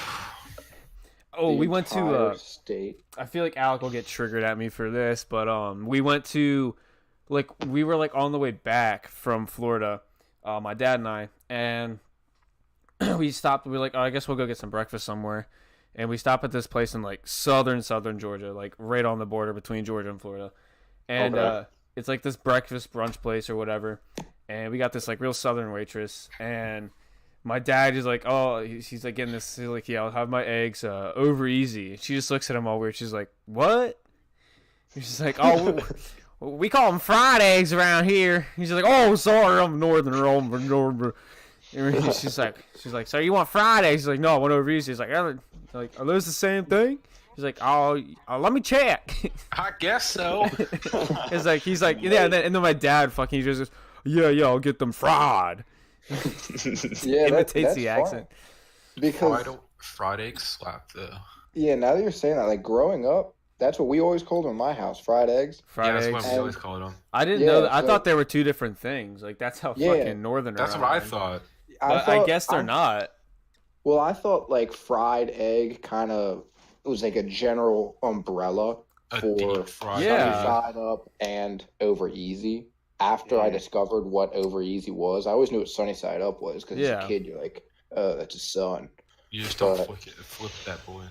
Oh, The we went to entire state. I feel like Alec will get triggered at me for this, but we went to like we were like on the way back from Florida, my dad and we stopped. We were like, oh, I guess we'll go get some breakfast somewhere, and we stopped at this place in like southern Georgia, like right on the border between Georgia and Florida, and Okay. it's like this breakfast brunch place or whatever, and we got this like real southern waitress and. My dad is like, oh, he's like getting this. He's like, yeah, I'll have my eggs over easy. She just looks at him all weird. She's like, what? He's just like, oh, we call them fried eggs around here. He's like, oh, sorry, I'm northern. She's like, so you want fried eggs? He's like, no, I want over easy. He's like, are those the same thing? He's like, oh, let me check. I guess so. He's like, yeah. And then my dad fucking just goes, yeah, I'll get them fried. Yeah, Imitates that's the fun. accent. Because Fried eggs slap though. yeah, now that you're saying that, like growing up, that's what we always called them in my house, fried eggs. Fried Yeah, that's eggs. what we always call them. I didn't know Yeah, that. I so thought they were two different things. Like that's how Yeah. fucking northern. That's what I thought. But I guess they're not. Well, I thought like fried egg kind of was like a general umbrella A for deep fried Yeah. sunny side up and over easy. After I discovered what over easy was, I always knew what sunny side up was because as Yeah. a kid you're like, oh, that's a sun. You just don't But- flip that boy.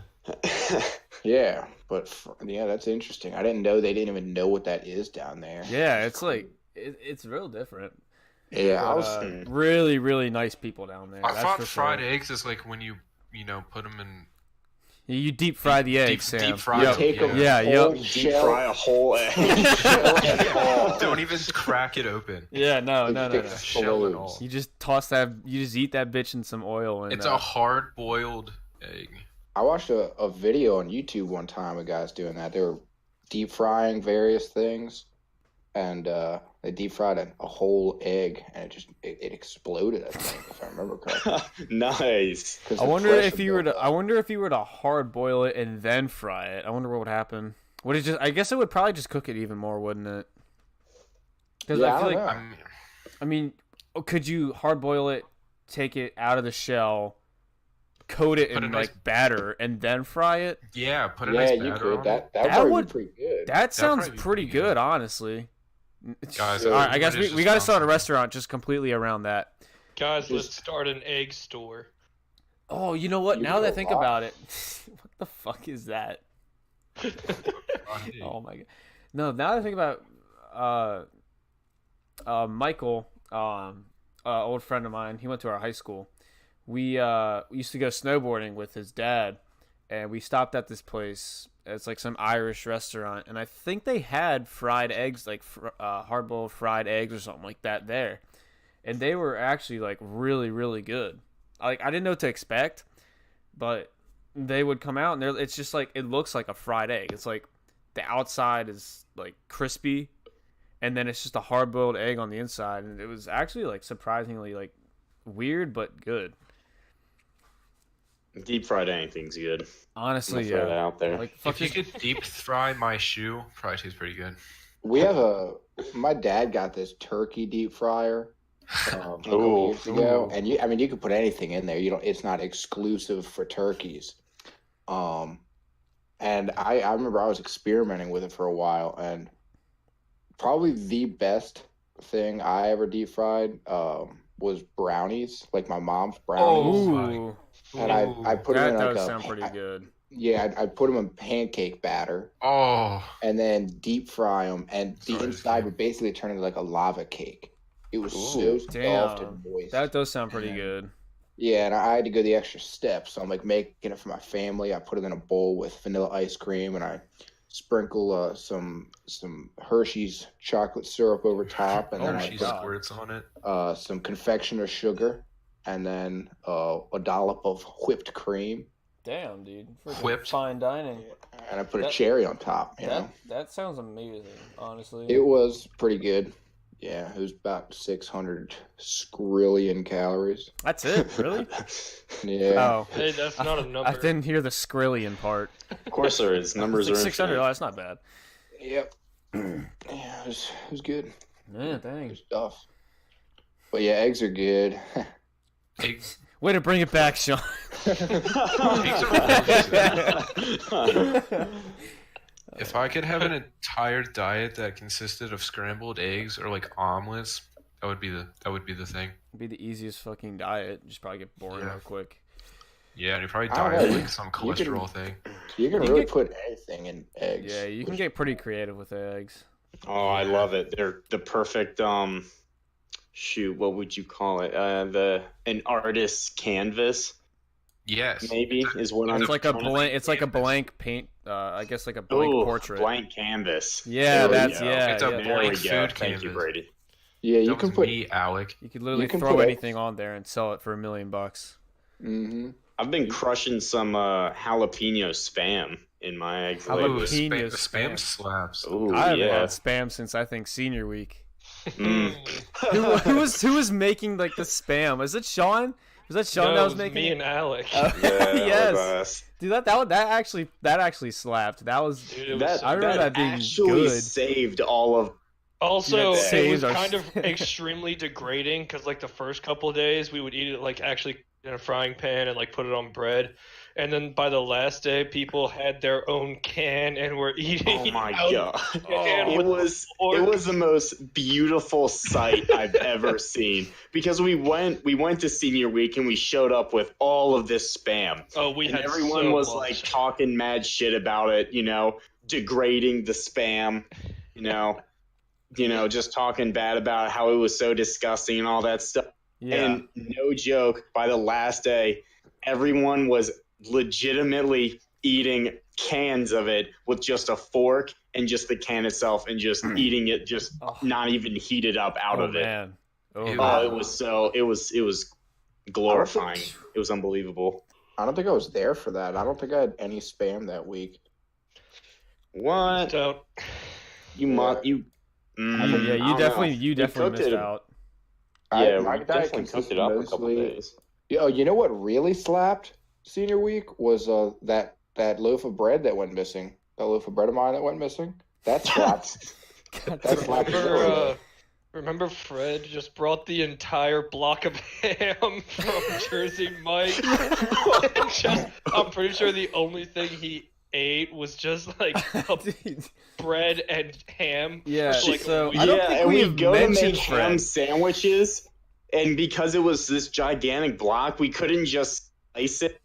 Yeah, but yeah, that's interesting. I didn't know they didn't even know what that is down there. Yeah, it's like it's real different. Yeah, I But, was. really, really nice people down there. I that's thought for fried sure. eggs is like when you put them in. You deep fry the eggs, Sam. deep fry Yep. them, Take them Yeah, whole yep. Deep fry a whole egg. Don't even crack it open. Yeah, no. Shell and all. You just toss that. You just eat that bitch in some oil. And, It's a hard boiled egg. I watched a video on YouTube one time of guys doing that. They were deep frying various things, and they deep fried a whole egg, and it exploded. I think, if I remember correctly. Nice. 'Cause I the wonder pressure if you were built to. up. I wonder if you were to hard boil it and then fry it. I wonder what would happen. Would it just? I guess it would probably just cook it even more, wouldn't it? Because Yeah, I feel I like. don't know. I mean, could you hard boil it, take it out of the shell, coat it Put in a nice- like batter, and then fry it? Yeah, put a Yeah, nice you batter could. on it. That That would would- be pretty good. That sounds probably be pretty pretty good. good, honestly. Guys, all right, I guess it is we just got to start a awesome. restaurant just completely around that. Guys, let's start an egg store. Oh, you know what? You Now know that I a think lot. about it, what the fuck is that? Oh my god. No, now that I think about Michael, old friend of mine, he went to our high school. We used to go snowboarding with his dad, and we stopped at this place. It's like some Irish restaurant, and I think they had fried eggs, like hard-boiled fried eggs or something like that there. And they were actually like really, really good. Like I didn't know what to expect, but they would come out and it's just like it looks like a fried egg. It's like the outside is like crispy, and then it's just a hard boiled egg on the inside, and it was actually like surprisingly like weird but good. Deep fried anything's good. Honestly, Throw that yeah. out there. Like fuck If you this- could deep fry my shoe, probably tastes pretty good. We have my dad got this turkey deep fryer a couple Ooh, years ago, ooh. and you could put anything in there. It's not exclusive for turkeys. And I remember I was experimenting with it for a while, and probably the best thing I ever deep fried was brownies, like my mom's brownies. Ooh, And I put them that in like does a sound pretty good. yeah, I put them in pancake batter Oh, and then deep fry them, and the Sorry. inside would basically turn into like a lava cake. It was so Ooh, soft damn. and moist. That does sound pretty And- good. Yeah, and I had to go the extra step, so I'm like making it for my family. I put it in a bowl with vanilla ice cream, and I sprinkle some Hershey's chocolate syrup over top, and then I she put God. squirts on it. some confectioner sugar, and then a dollop of whipped cream, Damn, dude. Freaking Whipped? fine dining. and I put a That- cherry on top. You know, That sounds amazing, honestly. it was pretty good. Yeah, it was about 600 skrillion calories. That's it, really? Yeah. Oh, Hey, that's not a number. I didn't hear the skrillion part. Of course there is. Numbers It's are like 600. Oh, infinite. that's not bad. Yep. Yeah, it was good. Yeah, Good dang. stuff. But yeah, eggs are good. Eggs. Way to bring it back, Sean. If I could have an entire diet that consisted of scrambled eggs or like omelets, that would be the thing. It'd be the easiest fucking diet. Just probably get boring Yeah. real quick. Yeah, and you probably I don't die know, of you- like some you cholesterol thing. You can You really get- put anything in eggs. Yeah, you can get pretty creative with eggs. Oh, I love it. They're the perfect shoot, what would you call it? An artist's canvas, Yes. maybe is what I'm It's like a trying to blank. think. It's like a blank paint. I guess like a blank Ooh, portrait. blank canvas. Yeah, There we that's go. yeah. It's a yeah. There we blank go. food Thank you, canvas. Brady. Yeah, you That can was put. me, Alec. You could literally you can throw put anything on there and sell it for $1 million. Hmm. I've been crushing some jalapeno spam in my eggs Jalapeno lately. Ooh, spam. spam slaps. Ooh, I haven't yeah. had spam since I think senior week. Mm. Who was making like the spam? Is it Sean? Was that Sean No, that it was was making me it? and Alec. Yeah, that Yes. was us. Dude, that actually slapped. That was Dude, it was That, so I remember bad. that being actually good. saved all of. Also, That it saves was our- kind of extremely degrading because, like, the first couple of days we would eat it like actually in a frying pan and like put it on bread, and then by the last day, people had their own can and were eating. Oh my out god! the can It with was fork. it was the most beautiful sight I've ever seen because we went to senior week and we showed up with all of this spam. Oh, we And had everyone so was much. like talking mad shit about it, degrading the spam, just talking bad about how it was so disgusting and all that stuff. Yeah. And no joke, by the last day, everyone was legitimately eating cans of it with just a fork and just the can itself and just eating it, just Oh. not even heated up out oh of it. man. Oh, Ew. Oh, it was glorifying. It was unbelievable. I don't think I was there for that. I don't think I had any spam that week. What? Don't. You Yeah. must you. yeah, I you don't definitely know. you We definitely cooked missed it. out. Yeah, My we diet definitely cooked it up a couple mostly- days. Oh, you know what really slapped senior week was that loaf of bread that went missing. That loaf of bread of mine that went missing. That slapped. That slapped. Remember Fred just brought the entire block of ham from Jersey Mike? I'm pretty sure the only thing he ate was just like bread and ham. Yeah, for, like, a so week. I don't Yeah, think and we we have go to mentioned make Fred. ham sandwiches, and because it was this gigantic block, we couldn't just slice it.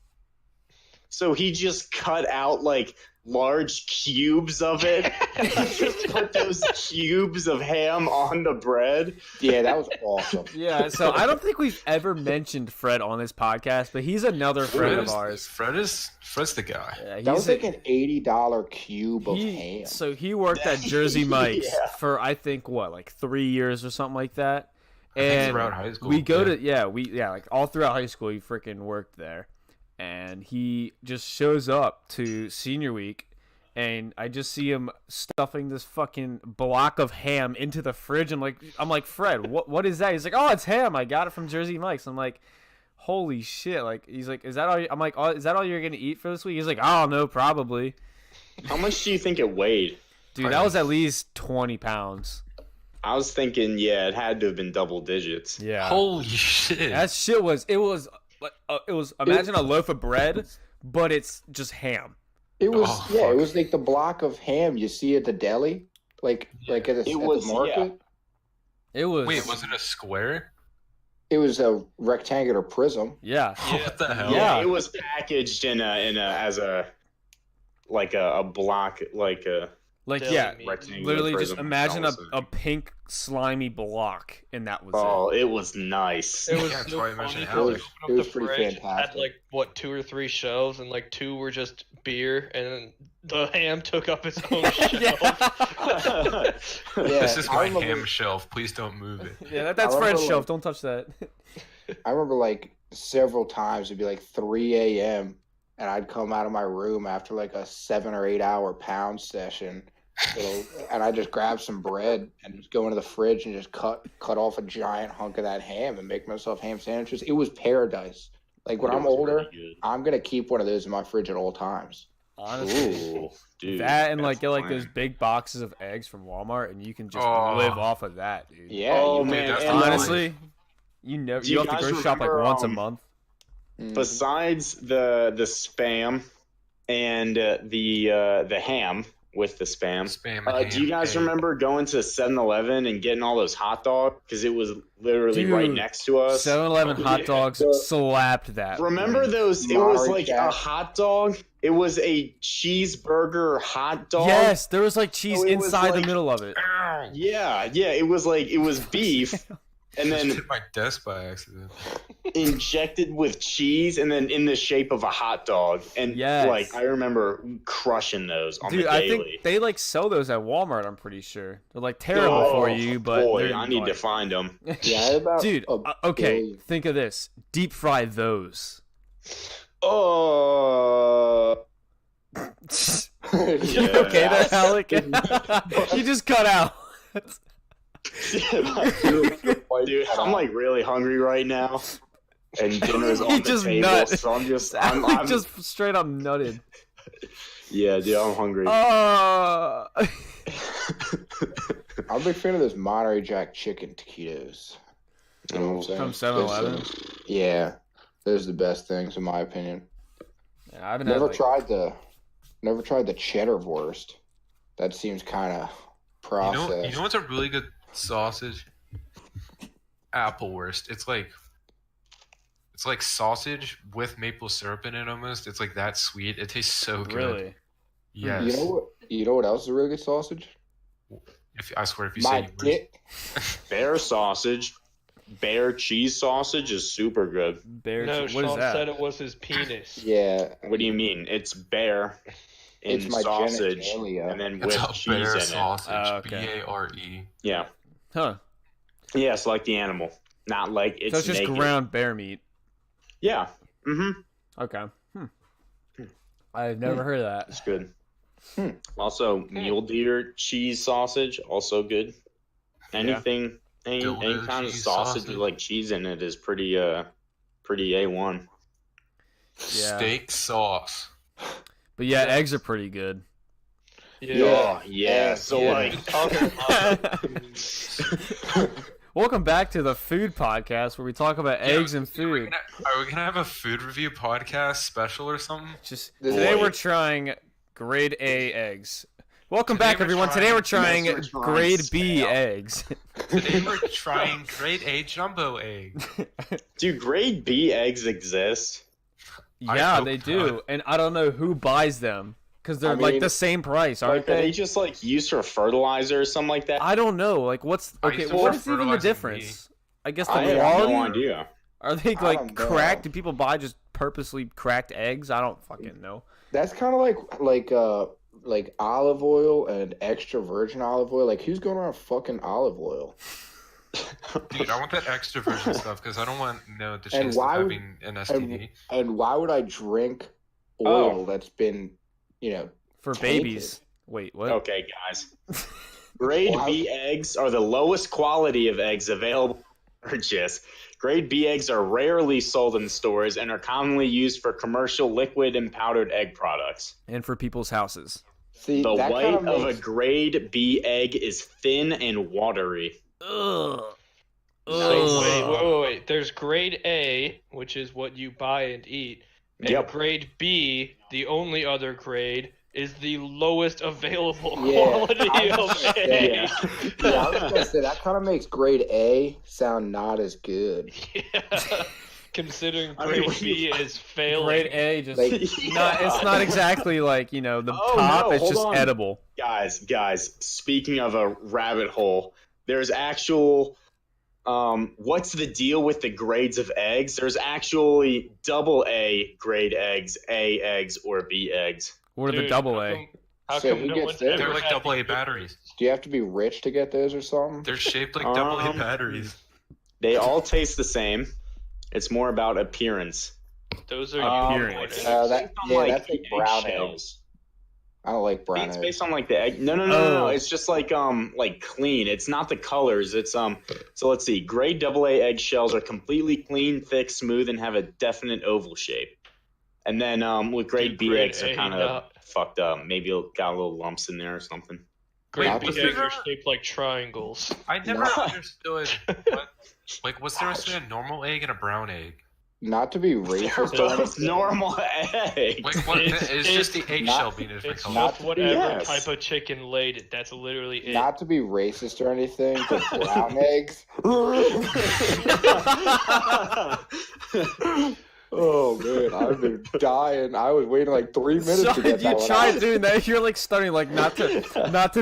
So he just cut out like large cubes of it and just put those cubes of ham on the bread. Yeah, that was awesome. Yeah, so I don't think we've ever mentioned Fred on this podcast, but he's another friend of ours. Fred's the guy. Yeah, That was a- like an $80 cube of ham. So he worked at Jersey Mike's Yeah. for I think like 3 years or something like that. I think And throughout high school. we go to like all throughout high school he freaking worked there. And he just shows up to senior week and I just see him stuffing this fucking block of ham into the fridge and I'm like, Fred, what is that? He's like, "Oh, it's ham. I got it from Jersey Mike's." I'm like, "Holy shit." Like he's like, "Is that all I'm like, "Is that all you're going to eat for this week?" He's like, "I don't know, probably." How much do you think it weighed? Dude, that was at least 20 pounds. I was thinking, yeah, it had to have been double digits. Yeah. Holy shit. That shit was imagine a loaf of bread, but it's just ham. It was Oh, it fuck. was like the block of ham you see at the deli, like at the market. It was Wait, was it a square? It was a rectangular prism. Yeah. What the hell? Yeah. It was packaged in a as a like a block, like a Like Deli yeah, meat. rectangular literally just prism. imagine a Almost. pink slimy block and that was Oh, it. it was nice. It was Yeah, so Troy funny mentioned 'cause how we it opened up it was the pretty fridge, fantastic. had like what 2 or 3 shelves, and like 2 were just beer, and then the ham took up its own shelf. Yeah, This is I my remember- ham shelf. Please don't move it. Yeah, that's I Fred's remember, shelf. like- Don't touch that. I remember like several times it'd be like 3 a.m. and I'd come out of my room after like a 7 or 8 hour pound session, and I just grab some bread and just go into the fridge and just cut off a giant hunk of that ham and make myself ham sandwiches. It was paradise. Like when It I'm was older, pretty I'm gonna keep one of those in my fridge at all times. Honestly. good. Ooh, dude, That and like that's get like fine. those big boxes of eggs from Walmart and you can just Oh. live off of that, dude. Yeah. Oh you- man, that's and, Honestly, you Do have you to guys grocery shop like remember, once a month. Mhm. besides the spam and the ham with the spam. Spam and Do you ham guys cake. remember going to 7-Eleven and getting all those hot dogs? Because it was literally right Dude, next to us. 7-Eleven hot Yeah. dogs slapped that. Remember those? It was Monterey like Jack. a hot dog. It was a cheeseburger hot dog. Yes, there was like cheese So it was inside the like- middle of it. Ow! Yeah. It was beef, and Just then hit my desk by accident. injected with cheese, and then in the shape of a hot dog. And Yes. like I remember crushing those on Dude, the I daily. think they like sell those at Walmart. I'm pretty sure they're like terrible Oh, for you, but boy, they're, I need to like- find them. Yeah, I had about Dude, a okay, billion. think of this: deep fry those. Oh. You okay there, Alec? You just cut out. Dude, I'm like really hungry right now, and dinner's on the just table, nut. so I'm just, I'm just straight up nutted. yeah, dude, I'm hungry. Oh. I'm a big fan of those Monterey Jack chicken taquitos. You know what I'm saying? From 7-Eleven? Yeah, those are the best things in my opinion. Yeah, I haven't Never had, tried the cheddar wurst. That seems kind of processed. You know what's a really good sausage? Applewurst. It's like sausage with maple syrup in it almost. It's like that sweet. It tastes so good. Really? Yes. You know what else is a really good sausage? I swear if you My say dick. Bear sausage, bear cheese sausage is super good. Bear. No, What Sean is that? said it was his penis. Yeah. What do you mean? It's bear in It's my sausage, genitalia. and then it's with a cheese bear in it. sausage. Okay. Bare. Yeah, Huh. yeah, it's like the animal, not like it's So it's just naked. ground bear meat. Yeah, mm-hmm. Okay. I've never heard of that. It's good. Also, mule deer cheese sausage, also good. Anything, any Dildo kind of cheese sausage sausage. with like cheese in it is pretty A1. Yeah. Steak sauce. But yeah, eggs are pretty good. Oh, yeah. So Yeah. like, Talking about Welcome back to the food podcast where we talk about eggs and Are we food. gonna have a food review podcast special or something? Just This today boy. we're trying grade A eggs. Welcome Today back, we're everyone. trying- Today we're trying Yes, we're trying grade B stale. eggs. Today we're trying grade A jumbo egg. do grade B eggs exist? I Yeah, hope they do, not. and I don't know who buys them because they're I like mean, the same price, aren't Like, are they? they just like used for fertilizer or something like that? I don't know. Like, what's I okay? used to What for is even the fertilizing difference? I guess the I have quality. no idea. Are they I like don't know. cracked? Do people buy just purposely cracked eggs? I don't fucking know. That's kind of like olive oil and extra virgin olive oil. Like, who's going around fucking olive oil? Dude, I want that extra virgin stuff because I don't want the And chance of why would- having an STD. And why would I drink oil that's been, For Tainted. babies. Wait, what? Okay, guys. Grade Wow. B eggs are the lowest quality of eggs available for purchase. Grade B eggs are rarely sold in stores and are commonly used for commercial liquid and powdered egg products. And for people's houses. See, The that white kind of a makes, grade B egg is thin and watery. Ugh. wait. There's grade A, which is what you buy and eat. And Yep. grade B, the only other grade, is the lowest available Yeah, quality I of was- A. Yeah. yeah, I was gonna say that kind of makes grade A sound not as good. Yeah. Considering I mean, grade when B you- is failing. Grade A just Like- not. It's not exactly like the Oh, top. no, It's hold just on. edible. Guys, speaking of a rabbit hole, there's actual what's the deal with the grades of eggs? There's actually double A grade eggs, A eggs, or B eggs. What are the Dude, double how A? come- How So come who no gets one's those? ever They're like had double A the- batteries. Do you have to be rich to get those or something? They're shaped like double A Um, batteries. They all taste the same. It's more about appearance. Those are Appearance. unicorn eggs. That's like the brown eggshells. I don't like brown It's eggs. based on like the egg. No. Oh. It's just like clean. It's not the colors. It's So let's see. Grade double A eggshells are completely clean, thick, smooth, and have a definite oval shape. And then with grade Dude, B grade eggs are A, kind of fucked up. Maybe it got a little lumps in there or something. Grade Not B to eggs figure are out- shaped like triangles. I never No. understood what's the difference between a normal egg and a brown egg? Not to be They're racist, both normal eggs. Like what? It's- It's just the eggshell not- being a different It's color. not- just whatever Yes. type of chicken laid it. That's literally it. not to be racist or anything, but brown eggs. Oh man, I've been dying. I was waiting like 3 minutes to Sorry, get that you one tried out. doing that. You're like starting like not to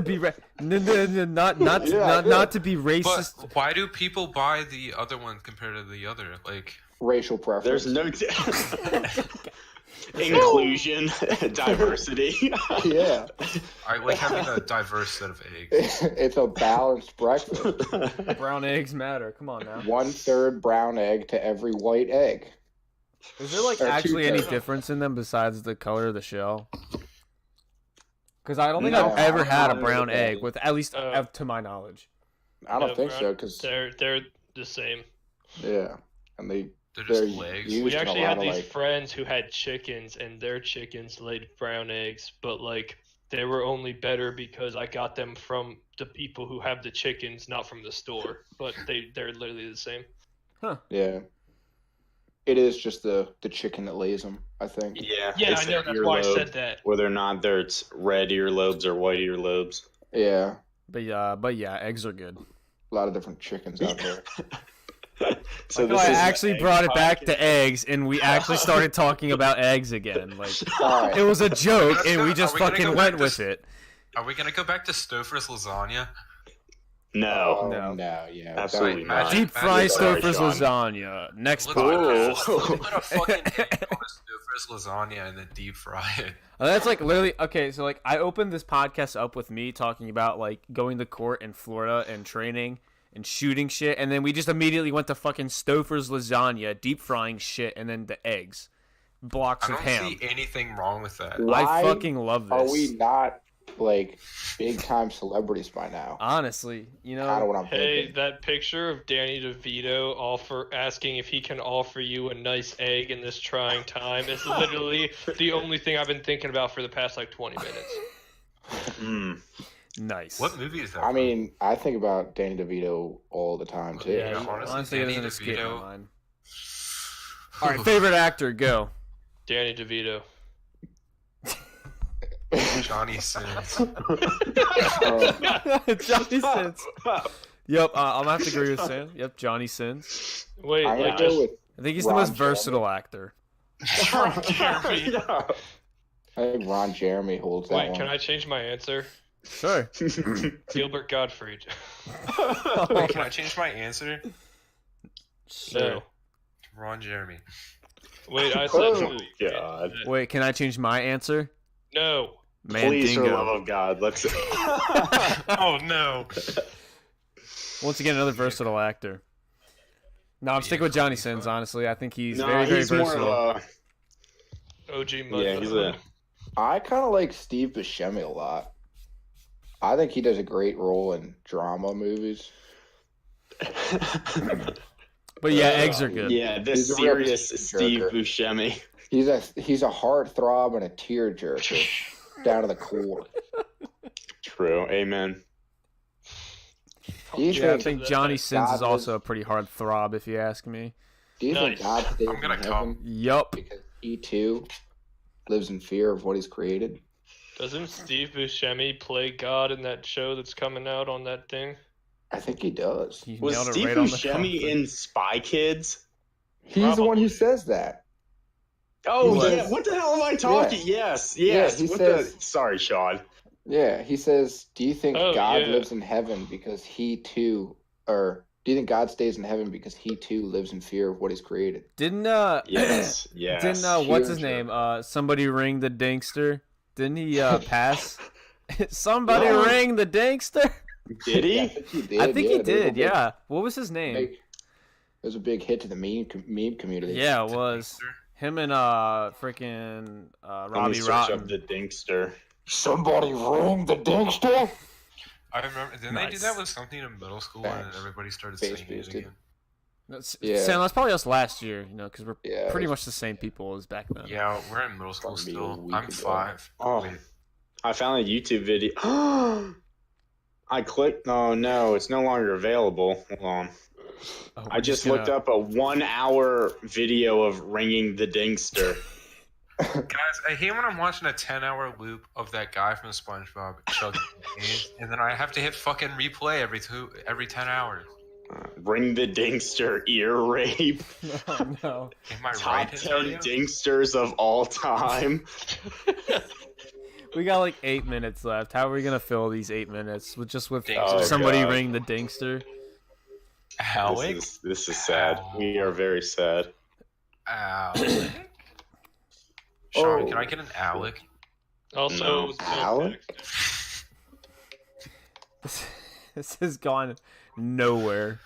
be not Yeah, I did. not to be racist. But why do people buy the other one compared to the other? Like, Racial preference. There's no inclusion, diversity. Yeah, I like having a diverse set of eggs. it's a balanced breakfast. Brown eggs matter. Come on now. 1/3 brown egg to every white egg. Is there like Or actually any 2/3. difference in them besides the color of the shell? Because I don't think No, I've ever I had a don't brown know. egg with at least Uh, to my knowledge. I don't No, think bro, so, because they're the same. yeah, and They're they're just legs. used We in a actually lot had of these like. friends who had chickens, and their chickens laid brown eggs, but like they were only better because I got them from the people who have the chickens, not from the store. But they're literally the same. Yeah, it is just the chicken that lays them. I think. Yeah, Yeah, it's I know. their That's why I earlobe. said that. Whether or not it's red earlobes or white earlobes. Yeah, But yeah, eggs are good. a lot of different chickens out there. So I actually brought it back to eggs, and we actually started talking about eggs again. Like All right. it was a joke, and we just Are we gonna fucking go went back to with it. Are we gonna go back to Stouffer's lasagna? No, Oh, No. no, yeah, absolutely Right, not. Deep fry Sorry, Stouffer's Sean. lasagna. Next Let's podcast. put a fucking egg on a Stouffer's lasagna and then deep fry it. That's like literally okay. So like I opened this podcast up with me talking about like going to court in Florida and training and shooting shit, and then we just immediately went to fucking Stouffer's lasagna, deep frying shit, and then the eggs, blocks I of don't ham. see anything wrong with that. Why I fucking love this. Are we not like big time celebrities by now? Honestly, you know. Kind of what I'm Hey, thinking. that picture of Danny DeVito asking if he can offer you a nice egg in this trying time is literally the only thing I've been thinking about for the past like 20 minutes. Mm. Nice. What movie is that? I from? mean, I think about Danny DeVito all the time too. Yeah, Yeah, honestly, it Danny doesn't escape my DeVito. mind. All right, favorite actor, go. Danny DeVito. Johnny Sins. Johnny Sins. Yep, I'm gonna have to agree with Sam. Yep, Johnny Sins. Wait, I'm like gonna go just with. I think he's Ron the most Jeremy. versatile actor. Jeremy. Yeah. I think Ron Jeremy holds that Wait, one. can I change my answer? Sure. Gilbert Gottfried. Wait, can I change my answer? No. Ron Jeremy. Wait, I said Oh, God. Wait, can I change my answer? no. Please, for the love Mandingo. of God, let's. Oh no. Once again, another versatile actor. No, I'm sticking with Johnny Sins. Honestly, I think he's very, very he's more versatile. of OG a. Mud. Yeah, he's a. I kind of like Steve Buscemi a lot. I think he does a great role in drama movies. But yeah, eggs are good. Yeah, the He's a real serious Steve tearjerker. Buscemi. He's a heartthrob and a tearjerker down to the core. True. Amen. Do you Yeah, I think, think Johnny Sins God is also was- a pretty hard throb, if you ask me. do you think Nice. God stays I'm gonna in come. heaven Yup. because he too lives in fear of what he's created? Doesn't Steve Buscemi play God in that show that's coming out on that thing? I think he does. You Was nailed it Steve right on the Buscemi cuff. in Spy Kids? He's the one who Probably. says that. Oh, He yeah. says- What the hell am I talking? Yes, yes. he what says- the... Sorry, Sean. Yeah, he says, "Do you think Oh, God yeah. lives in heaven because he too, or do you think God stays in heaven because he too lives in fear of what he's created?" Didn't Yes, yes. didn't what's his Huge. name? Somebody ring the Dinkster. Didn't he pass? Somebody Yeah. ring the Dinkster. Did Yeah, I he? think he did. I think yeah, he there was a did. big- Yeah. What was his name? big- It was a big hit to the meme community. Yeah, it was him and freaking Let me Robbie search Rotten. up the Dinkster. Somebody ring the Dinkster. I remember. Didn't they do Nice. that with something in middle school and Thanks. everybody started Face singing it boosted. again? Yeah. Sam, that's probably us last year, you know, because we're Yeah, pretty it was- much the same people as back then. Yeah, we're in middle school Probably a still. week I'm ago. 5. Oh, Wait, I found a YouTube video. I clicked. Oh no, it's no longer available. Hold on. Oh, I we're just gonna- looked up a 1-hour video of ringing the Dinkster. guys, I hate when I'm watching a 10-hour loop of that guy from SpongeBob chugging games, and then I have to hit fucking replay every 10 hours. Ring the Dinkster ear rape. Oh, no. Am I Top right? 10 Dinksters of all time. We got like 8 minutes left. How are we gonna fill these 8 minutes with Oh, somebody God. ring the Dinkster? Alec? This is sad. We are very sad. Alec? Sean, Oh. can I get an Alec? Also, No. don't Alec? This has gone nowhere.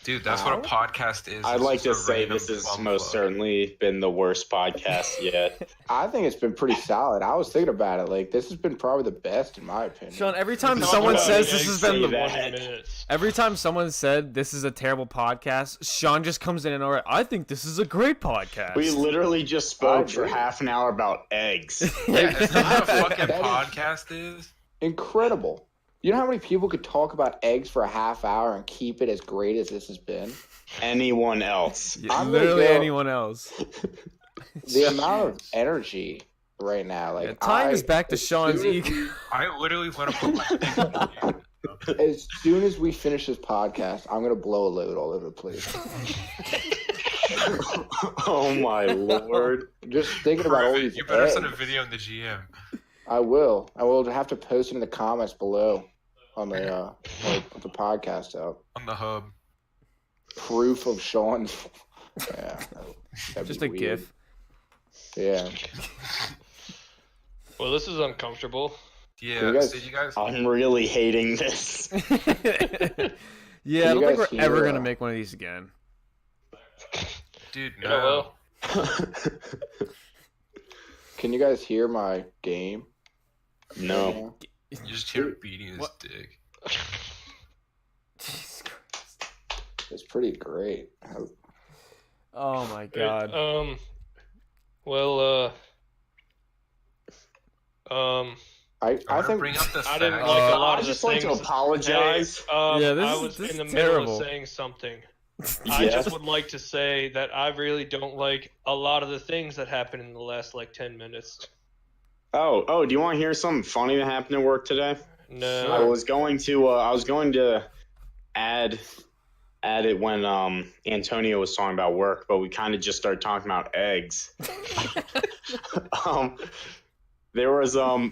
Dude, that's what a podcast is. I'd It's like to just a say random this has bum most fuck. certainly been the worst podcast yet. I think it's been pretty solid. I was thinking about it. Like, this has been probably the best in my opinion. Sean, every time Talk someone about says it, this eggs has been say the that. 20 minutes. every time someone said this is a terrible podcast, Sean just comes in and alright, I think this is a great podcast. We literally just spoke for agree. half an hour about eggs. Yeah, is that what a fucking That is- podcast is? Incredible. You know how many people could talk about eggs for a half hour and keep it as great as this has been? Anyone else? Yeah, I'm gonna literally go- anyone else. The amount of energy right now, like Tying us back to as Sean's soon as ego. I literally want to put my dick in you. As soon as we finish this podcast, I'm gonna blow a load all over the place. Oh my lord. Just thinking about all these You better send a eggs. video in the GM. I will. I will have to post it in the comments below on the put the podcast out. On the hub. Proof of Sean's. Yeah, that'd Just be a weird. gif. Yeah. Well, this is uncomfortable. Yeah, you guys- so you guys. I'm really hating this. Yeah, I you don't think guys we're ever hear, gonna make one of these again. Dude, Yeah, no. well, Can you guys hear my game? No. You just hear him beating his What? dick. Jesus Christ. It's pretty great. Oh my god. well, I I'm gonna think bring up the I didn't fact. like a Uh, lot I'd of the just like to things. apologize. Yeah, this I is- was this in the is middle terrible. of saying something. I Yes. just would like to say that I really don't like a lot of the things that happened in the last 10 minutes. Oh, do you want to hear something funny that happened at work today? No. I was going to add it when Antonio was talking about work, but we kind of just started talking about eggs. There was oh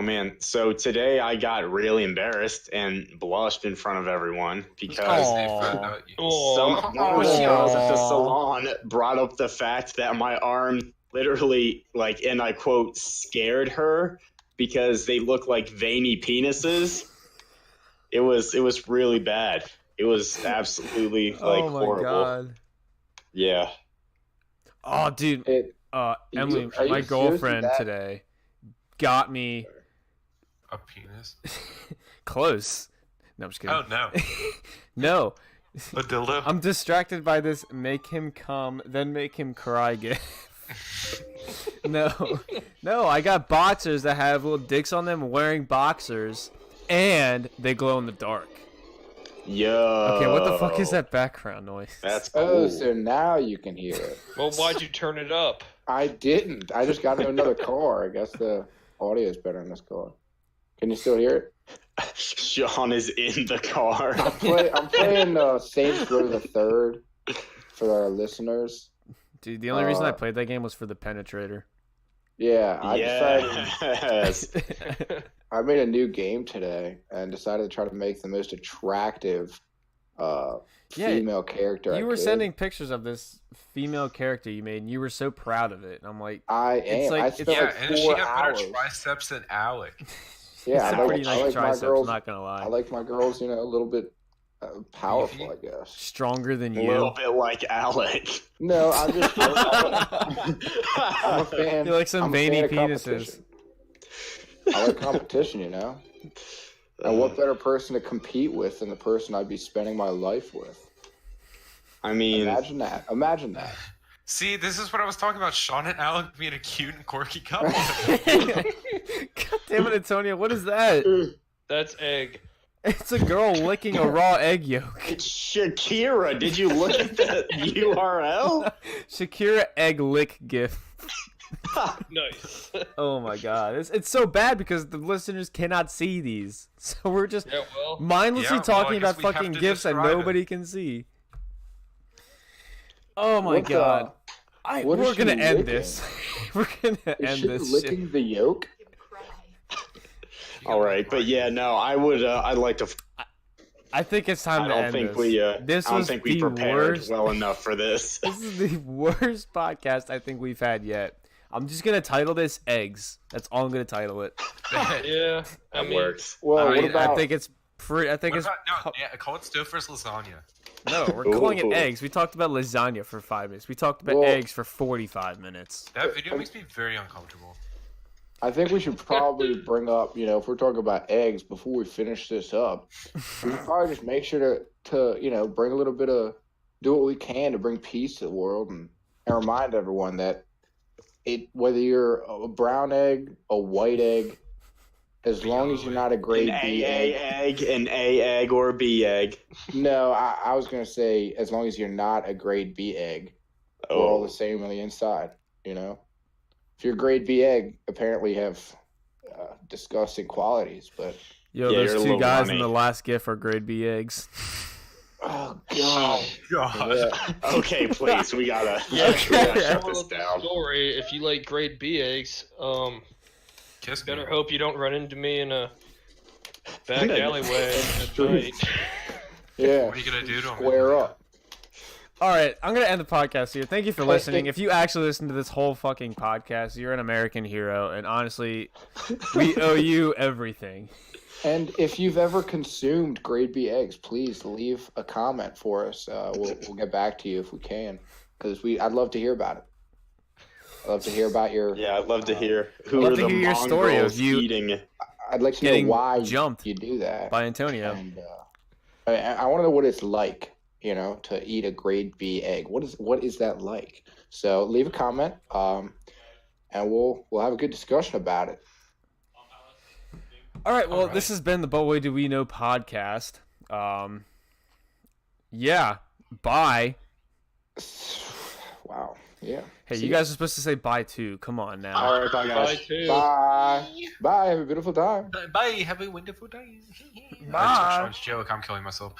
man, so today I got really embarrassed and blushed in front of everyone because They found out you- Aw. one of the girls at the salon brought up the fact that my arm literally, and I quote, scared her because they look like veiny penises. It was really bad. It was absolutely oh my horrible. god. Yeah. Oh dude. it. Emily, are you my seriously girlfriend that- today got me a penis. close. No, I'm just kidding. Oh no, No. a dildo. I'm distracted by this make him come, then make him cry gif. No, I got boxers that have little dicks on them wearing boxers, and they glow in the dark. Yo. Okay, what the fuck is that background noise? That's cool. Oh, so now you can hear it. Well, why'd you turn it up? I didn't. I just got into another car. I guess the audio is better in this car. Can you still hear it? Sean is in the car. I'm playing Saints Row the Third for our listeners. Dude, the only reason I played that game was for the penetrator. Yeah, I decided Yes. I made a new game today and decided to try to make the most attractive female character. You I were could. sending pictures of this female character you made, and you were so proud of it. And I'm like, I It's am. like- I it's- spent Yeah, like and she 4 got hours. better triceps than Alec. Yeah, it's I a pretty like nice my triceps, girls. not gonna lie. I like my girls, a little bit powerful, I guess. Stronger than A little you. bit like Alec. No, I'm just. I'm a fan. You like some I'm a fan veiny of penises. competition. I like competition, And what better person to compete with than the person I'd be spending my life with? I mean, Imagine that. Imagine that. See, this is what I was talking about. Sean and Alec being a cute and quirky couple. God damn it, Antonio, what is that? That's egg. It's a girl licking a raw egg yolk. Shakira, did you look at the URL? Shakira egg lick gif. Nice. Oh my god. It's so bad because the listeners cannot see these. So we're just Yeah, well, mindlessly Yeah, well, talking I guess about we have fucking to gifs that describe it. nobody can see. Oh my What the- god. what is We're she gonna end licking? this. We're gonna Is end she this licking shit. the yolk? All right, but yeah, no, I'd like to. I think it's time I to don't end think this. we. This I don't was think we the prepared worst. well enough for this. This is the worst podcast I think we've had yet. I'm just gonna title this "Eggs." That's all I'm gonna title it. yeah. I That mean, works. Well, I mean, what about I think it's I think What it's about, call it Stouffer's lasagna. no. We're calling it Ooh. eggs. We talked about lasagna for 5 minutes. We talked about Well- eggs for 45 minutes. That video makes me very uncomfortable. I think we should probably bring up, if we're talking about eggs before we finish this up, we should probably just make sure to bring a little bit of, do what we can to bring peace to the world and remind everyone that whether you're a brown egg, a white egg, as long as you're not a grade An B egg. an A egg, or a B egg. No, I was going to say as long as you're not a grade B egg, we're all the same on the inside, If you're a grade B egg, apparently you have disgusting qualities, but... Yo, Yeah, you're those a two little guys runny. in the last GIF are grade B eggs. Oh, God. God. Yeah. Okay, please, we gotta Yeah. shut Moral this of the down. story: if you like grade B eggs, Kiss me. better hope you don't run into me in a back alleyway at night. Yeah. What are you gonna do to him? Square up. All right, I'm going to end the podcast here. Thank you for listening. thank- If you actually listen to this whole fucking podcast, you're an American hero, and honestly, we owe you everything. And if you've ever consumed grade B eggs, please leave a comment for us. We'll get back to you if we can, because I'd love to hear about it. I'd love to hear about your. Yeah, I'd love to hear I'd who love are to the hear your story of mongrels you eating. I'd like to know getting why jumped you do that. by Antonio. And I want to know what it's like, to eat a grade B egg. What is that like? So leave a comment, and we'll have a good discussion about it. All right, well, Alright. this has been the But Boy Do We Know podcast. Yeah, bye. Wow. Yeah. Hey, See you ya. guys are supposed to say bye too. Come on now. All right, bye guys. Bye too. Bye. Bye. Have a beautiful time. Bye. Have a wonderful day. Bye. That's Sean's joke. I'm killing myself.